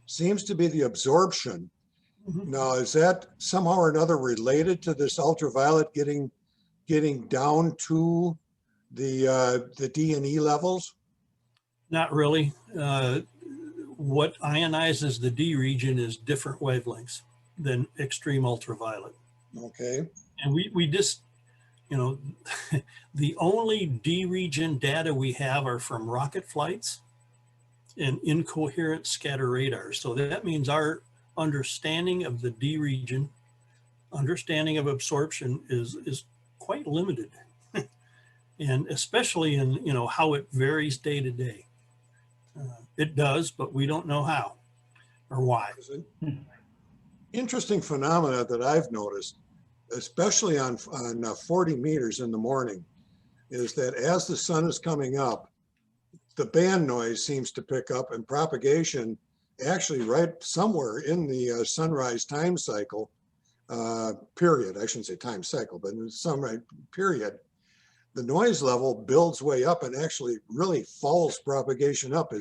seems to be the absorption. Mm-hmm. Now, is that somehow or another related to this ultraviolet getting down to the D and E levels? Not really. What ionizes the D region is different wavelengths than extreme ultraviolet. Okay. And we just, the only D region data we have are from rocket flights and incoherent scatter radar. So that means our understanding of the D region, understanding of absorption is quite limited. And especially in, how it varies day to day. It does, but we don't know how or why. Interesting phenomena that I've noticed, especially on 40 meters in the morning, is that as the sun is coming up, the band noise seems to pick up, and propagation actually right somewhere in the sunrise time cycle period. I shouldn't say time cycle, but in the sunrise period, the noise level builds way up and actually really follows propagation up.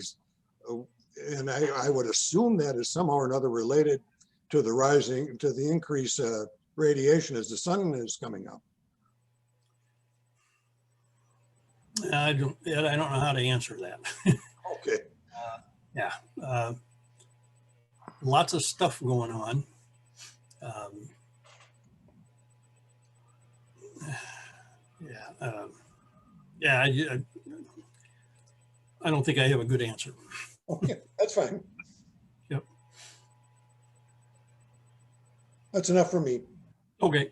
And I would assume that is somehow or another related to the increased radiation as the sun is coming up. I don't know how to answer that. Okay. Yeah. Lots of stuff going on. I don't think I have a good answer. Okay, that's fine. Yep. That's enough for me. Okay.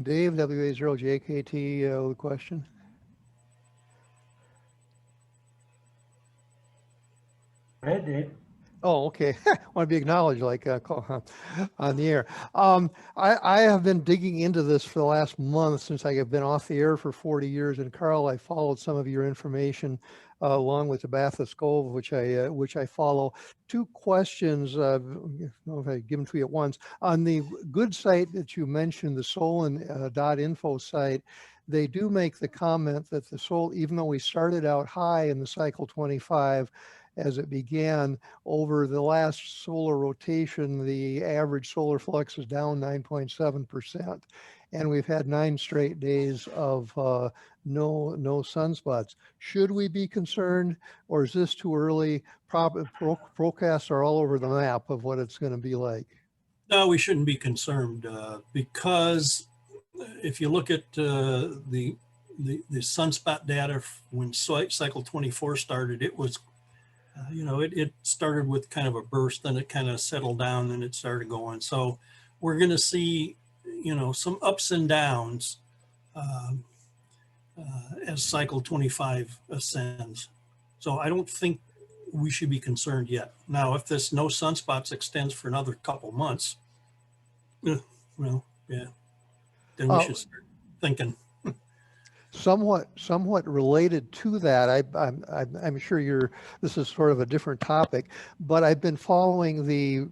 Dave, WA0JKT, the question. Go ahead, Dave. Oh, okay. I want to be acknowledged like on the air. I have been digging into this for the last month since I have been off the air for 40 years. And Carl, I followed some of your information along with the Bathyscove, which I follow. 2 questions, I don't know if I give them to you at once. On the good site that you mentioned, the Solon.info site, they do make the comment that the Sol, even though we started out high in the cycle 25, as it began, over the last solar rotation, the average solar flux is down 9.7%. And we've had 9 straight days of no sunspots. Should we be concerned, or is this too early? Forecasts are all over the map of what it's going to be like. No, we shouldn't be concerned because if you look at the sunspot data when cycle 24 started, it was, it started with kind of a burst, then it kind of settled down, and it started going. So we're going to see, some ups and downs as cycle 25 ascends. So I don't think we should be concerned yet. Now, if this no sunspots extends for another couple months, well, yeah, then we should start thinking. Somewhat related to that, I'm sure this is sort of a different topic, but I've been following the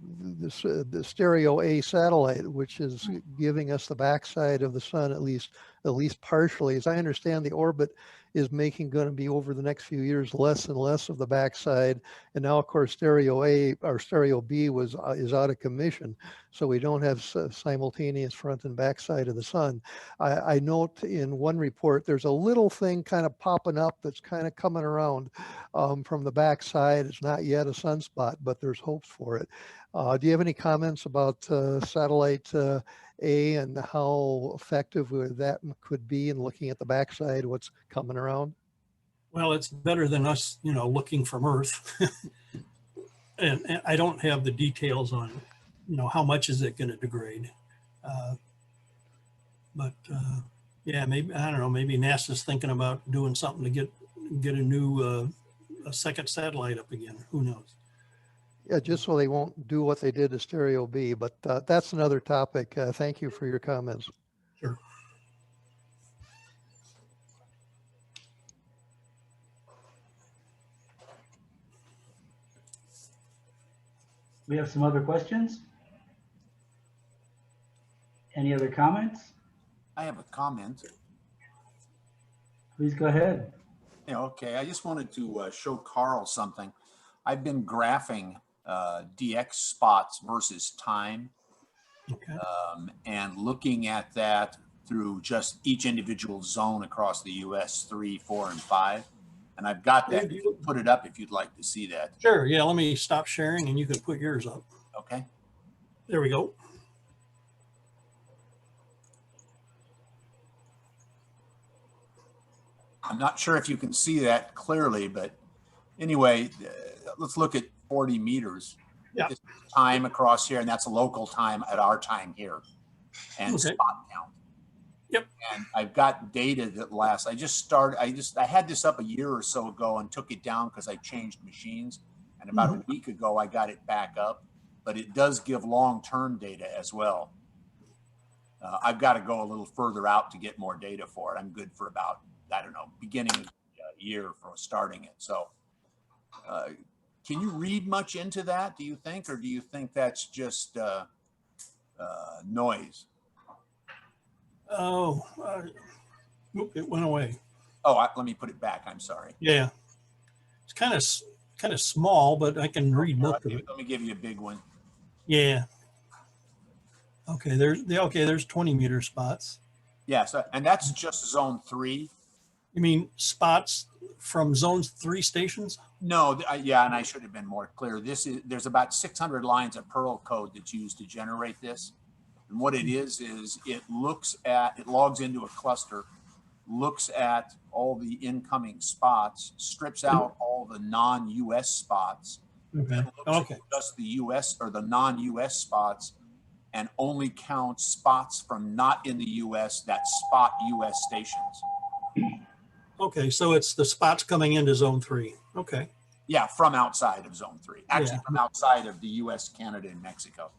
Stereo A satellite, which is giving us the backside of the sun, at least partially. As I understand, the orbit is going to be over the next few years less and less of the backside, and now of course Stereo A or Stereo B is out of commission, so we don't have simultaneous front and backside of the sun. I note in one report there's a little thing kind of popping up that's kind of coming around from the backside. It's not yet a sunspot, but there's hopes for it. Do you have any comments about satellite A and how effective that could be in looking at the backside, what's coming around? Well, it's better than us, looking from Earth. and I don't have the details on, how much is it going to degrade. But yeah, maybe, I don't know, maybe NASA's thinking about doing something to get a new, a second satellite up again. Who knows? Yeah, just so they won't do what they did to Stereo B, but that's another topic. Thank you for your comments. Sure. We have some other questions. Any other comments? I have a comment. Please go ahead. Yeah, okay. I just wanted to show Carl something. I've been graphing DX spots versus time, Okay. and looking at that through just each individual zone across the US, 3, 4, and 5. And I've got that. You can put it up if you'd like to see that. Sure. Yeah. Let me stop sharing and you can put yours up. Okay. There we go. I'm not sure if you can see that clearly, but anyway, let's look at 40 meters. Yeah. This is time across here, and that's a local time at our time here, and Okay. spot count. Yep. And I've got data that lasts. I had this up a year or so ago and took it down because I changed machines. And about a week ago, I got it back up, but it does give long-term data as well. I've got to go a little further out to get more data for it. I'm good for about, I don't know, beginning of the year for starting it. So can you read much into that, do you think, or do you think that's just noise? Oh, it went away. Oh, let me put it back. I'm sorry. Yeah. It's kind of small, but I can read most of it. Let me give you a big one. Yeah. Okay, there's 20 meter spots. Yeah, so, and that's just zone 3. You mean spots from zone 3 stations? No, yeah, and I should have been more clear. There's about 600 lines of Perl code that's used to generate this. And what it is it logs into a cluster, looks at all the incoming spots, strips out all the non-US spots, Okay. looks at just the US or the non-US spots, and only counts spots from not in the US that spot US stations. Okay, so it's the spots coming into zone 3. Okay. Yeah, from outside of zone 3. Actually, Yeah. from outside of the US, Canada, and Mexico.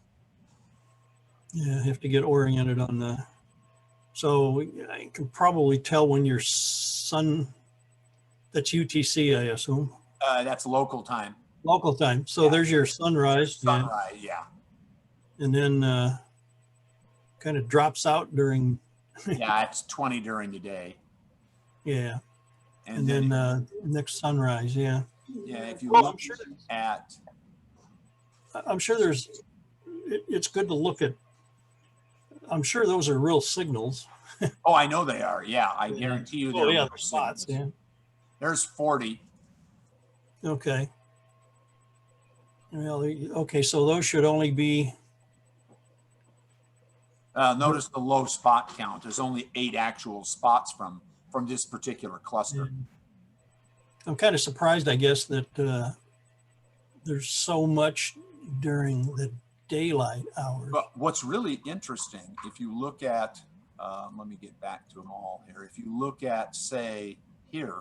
Yeah, I have to get oriented on the. So I can probably tell when your sun. That's UTC, I assume. That's local time. Local time. So there's your sunrise. Sunrise, yeah. And then kind of drops out during. Yeah, it's 20 during the day. Yeah. And then next sunrise, yeah. Yeah, if you Well, look at. I'm sure it's good to look at. I'm sure those are real signals. Oh, I know they are. Yeah, I guarantee you. Oh, yeah, real the spots. signals. Yeah. There's 40. Okay. Well, okay, so those should only be Notice the low spot count. There's only 8 actual spots from this particular cluster. I'm kind of surprised, I guess, that there's so much during the daylight hours. But what's really interesting, if you look at, let me get back to them all here. If you look at, say, here,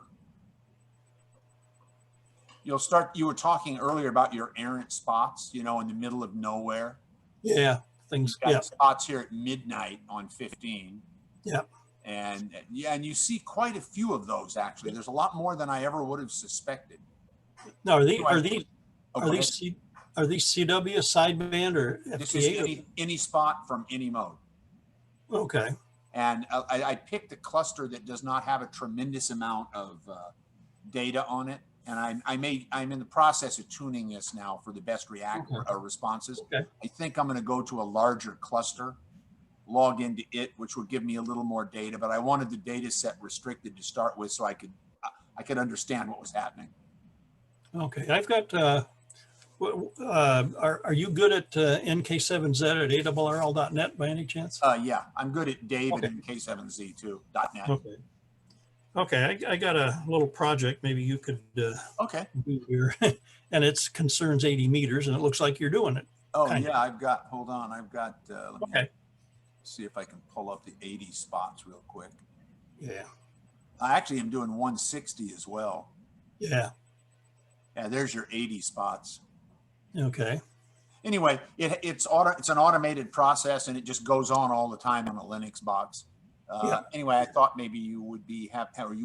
you were talking earlier about your errant spots, you know, in the middle of nowhere. Yeah, things, You've got yeah. spots here at midnight on 15. Yeah. And and you see quite a few of those, actually. There's a lot more than I ever would have suspected. Now, are Go ahead. these CW sideband or This is FTA? any spot from any mode. Okay. And I picked a cluster that does not have a tremendous amount of data on it. And I'm in the process of tuning this now for the best responses. Okay. I think I'm going to go to a larger cluster, log into it, which would give me a little more data. But I wanted the data set restricted to start with, so I could understand what was happening. Okay. I've got. Are you good at NK7Z at ARRL.net by any chance? Yeah, I'm good at David Okay. and K7Z too, .net. Okay. Okay, I got a little project maybe you could Okay. do here, and it concerns 80 meters, and it looks like you're doing it. Oh Kind yeah, I've got. Hold on, I've got. Let me Okay. see if I can pull up the 80 spots real quick. Yeah. I actually am doing 160 as well. Yeah. Yeah, there's your 80 spots. Okay. Anyway, it's an automated process, and it just goes on all the time on a Linux box. Yeah. Anyway, I thought maybe you would you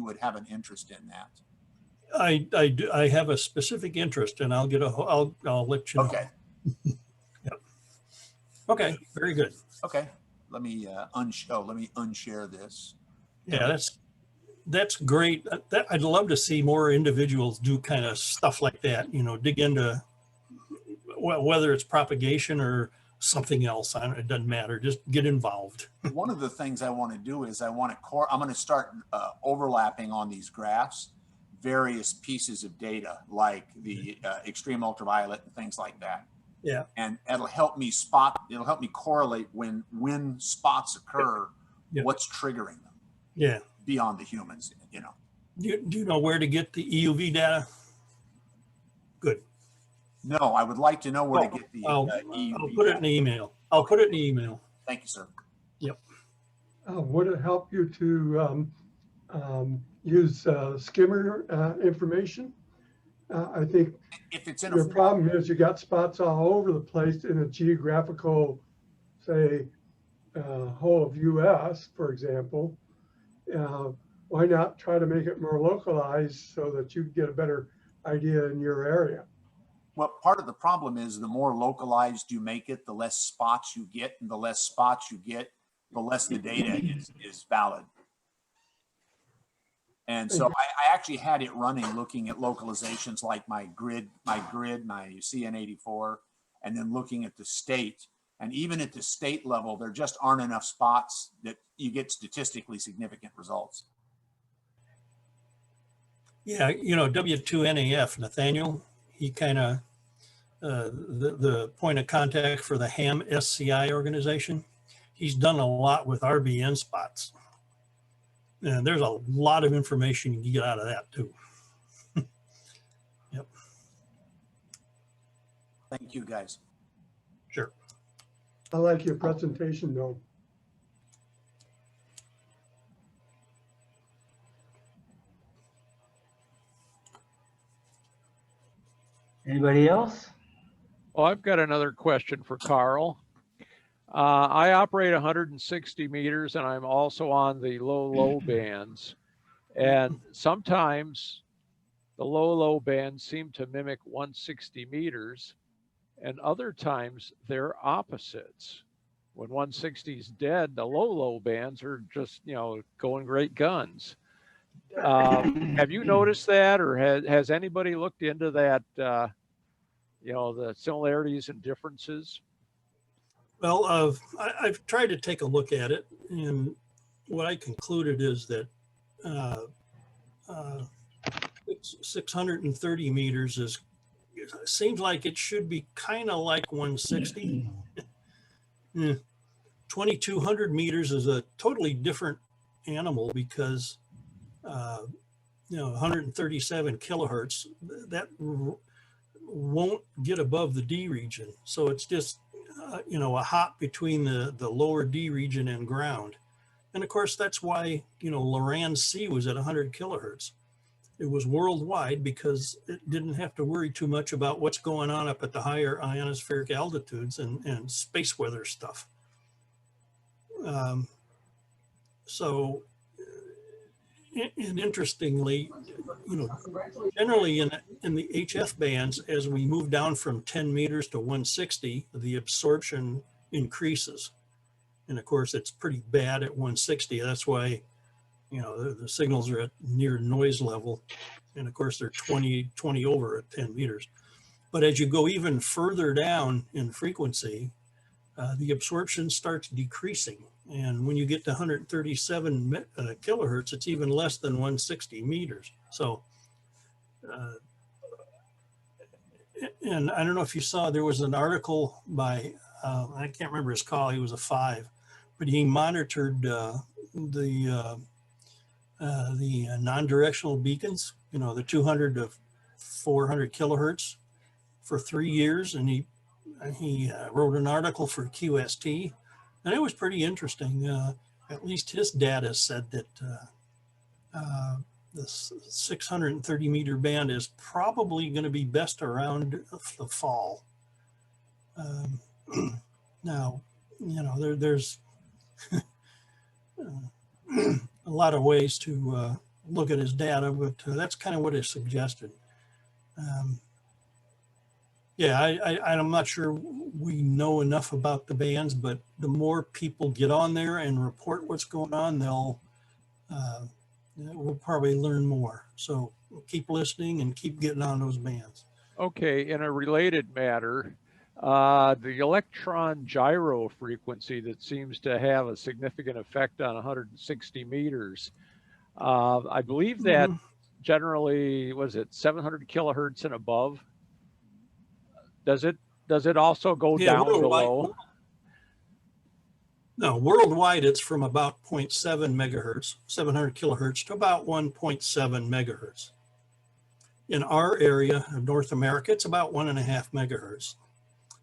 would have an interest in that. I have a specific interest, and I'll let you know. Okay. Yep. Okay. Very good. Okay. Let me unshare this. Yeah, that's great. I'd love to see more individuals do kind of stuff like that. You know, dig into whether it's propagation or something else. It doesn't matter. Just get involved. One of the things I want to do is I'm going to start overlapping on these graphs various pieces of data, like the extreme ultraviolet and things like that. Yeah. And it'll help me correlate when spots occur, Yeah. what's triggering them. Yeah. Beyond the humans, you know. Do you know where to get the EUV data? Good. No, I would like to know where to get the EUV. I'll put it in the email. I'll put it in the email. Thank you, sir. Yep. Would it help you to use skimmer information? I think if it's in your problem is you got spots all over the place in a geographical, say, whole of US, for example. Why not try to make it more localized so that you get a better idea in your area? Well, part of the problem is the more localized you make it, the less spots you get, and the less spots you get, the less the data is valid. And so I actually had it running, looking at localizations like my grid, my CN84, and then looking at the state. And even at the state level, there just aren't enough spots that you get statistically significant results. Yeah, you know, W2NAF, Nathaniel, he kind of, the point of contact for the HAM SCI organization, he's done a lot with RBN spots. And there's a lot of information you can get out of that too. Yep. Thank you, guys. Sure. I like your presentation, though. Anybody else? Well, I've got another question for Carl. I operate 160 meters and I'm also on the low bands. And sometimes the low bands seem to mimic 160 meters and other times they're opposites. When 160 is dead, the low bands are just, you know, going great guns. Have you noticed that, or has anybody looked into that, you know, the similarities and differences? Well, I've tried to take a look at it, and what I concluded is that 630 meters seems like it should be kind of like 160. 2200 meters is a totally different animal because, 137 kilohertz, that won't get above the D region. So it's just, a hop between the lower D region and ground. And of course, that's why, Loran C was at 100 kilohertz. It was worldwide because it didn't have to worry too much about what's going on up at the higher ionospheric altitudes and space weather stuff. And interestingly, generally in the HF bands, as we move down from 10 meters to 160, the absorption increases. And of course, it's pretty bad at 160. That's why, the signals are at near noise level. And of course, they're 20 over at 10 meters. But as you go even further down in frequency, the absorption starts decreasing. And when you get to 137 kilohertz, it's even less than 160 meters. So, and I don't know if you saw, there was an article by, I can't remember his call, he was a 5, but he monitored the non-directional beacons, the 200 to 400 kilohertz for 3 years. And he wrote an article for QST. And it was pretty interesting. At least his data said that the 630 meter band is probably going to be best around the fall. Now, there's a lot of ways to look at his data, but that's kind of what is suggested. I'm not sure we know enough about the bands, but the more people get on there and report what's going on, we'll probably learn more. So keep listening and keep getting on those bands. Okay, in a related matter, the Electron gyro frequency that seems to have a significant effect on 160 meters. I believe that generally, was it 700 kilohertz and above? Does it also go down below? No, worldwide it's from about 0.7 megahertz, 700 kilohertz to about 1.7 megahertz. In our area of North America, it's about 1.5 megahertz.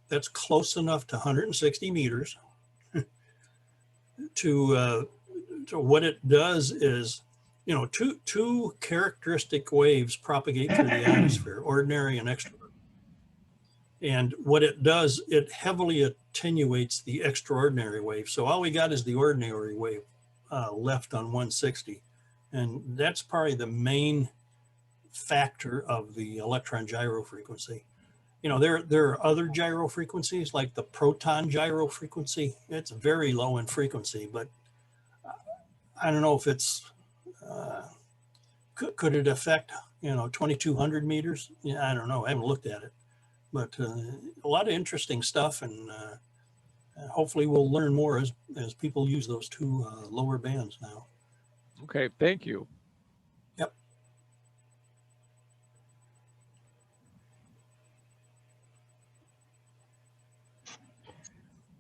That's close enough to 160 meters. To what it does is, two characteristic waves propagate through the ionosphere, ordinary and extraordinary. And what it does, it heavily attenuates the extraordinary wave. So all we got is the ordinary wave left on 160. And that's probably the main factor of the electron gyro frequency. There are other gyro frequencies, like the proton gyro frequency. It's very low in frequency, but I don't know if it's, could it affect, 2200 meters? Yeah, I don't know. I haven't looked at it. But a lot of interesting stuff, and hopefully we'll learn more as people use those two lower bands now. Okay, thank you. Yep.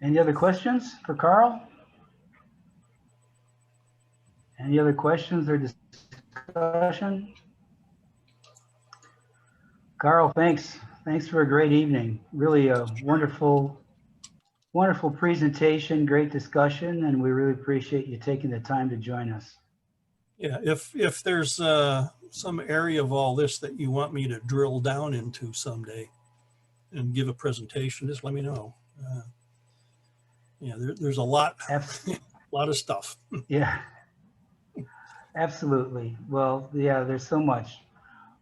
Any other questions for Carl? Any other questions or discussion? Carl, thanks. Thanks for a great evening. Really a wonderful presentation, great discussion, and we really appreciate you taking the time to join us. Yeah, if there's some area of all this that you want me to drill down into someday and give a presentation, just let me know. There's a lot of stuff. Yeah, absolutely. Well, yeah, there's so much.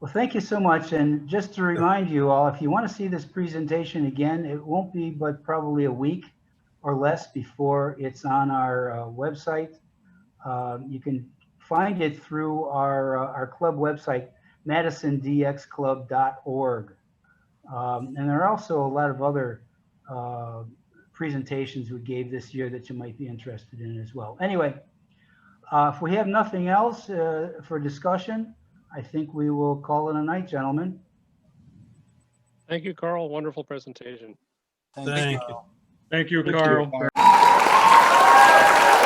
Well, thank you so much. And just to remind you all, if you want to see this presentation again, it won't be but probably a week or less before it's on our website. You can find it through our club website, madisondxclub.org. And there are also a lot of other presentations we gave this year that you might be interested in as well. Anyway, if we have nothing else for discussion, I think we will call it a night, gentlemen. Thank you, Carl. Wonderful presentation. Thank you. Thank you, Carl. Carl.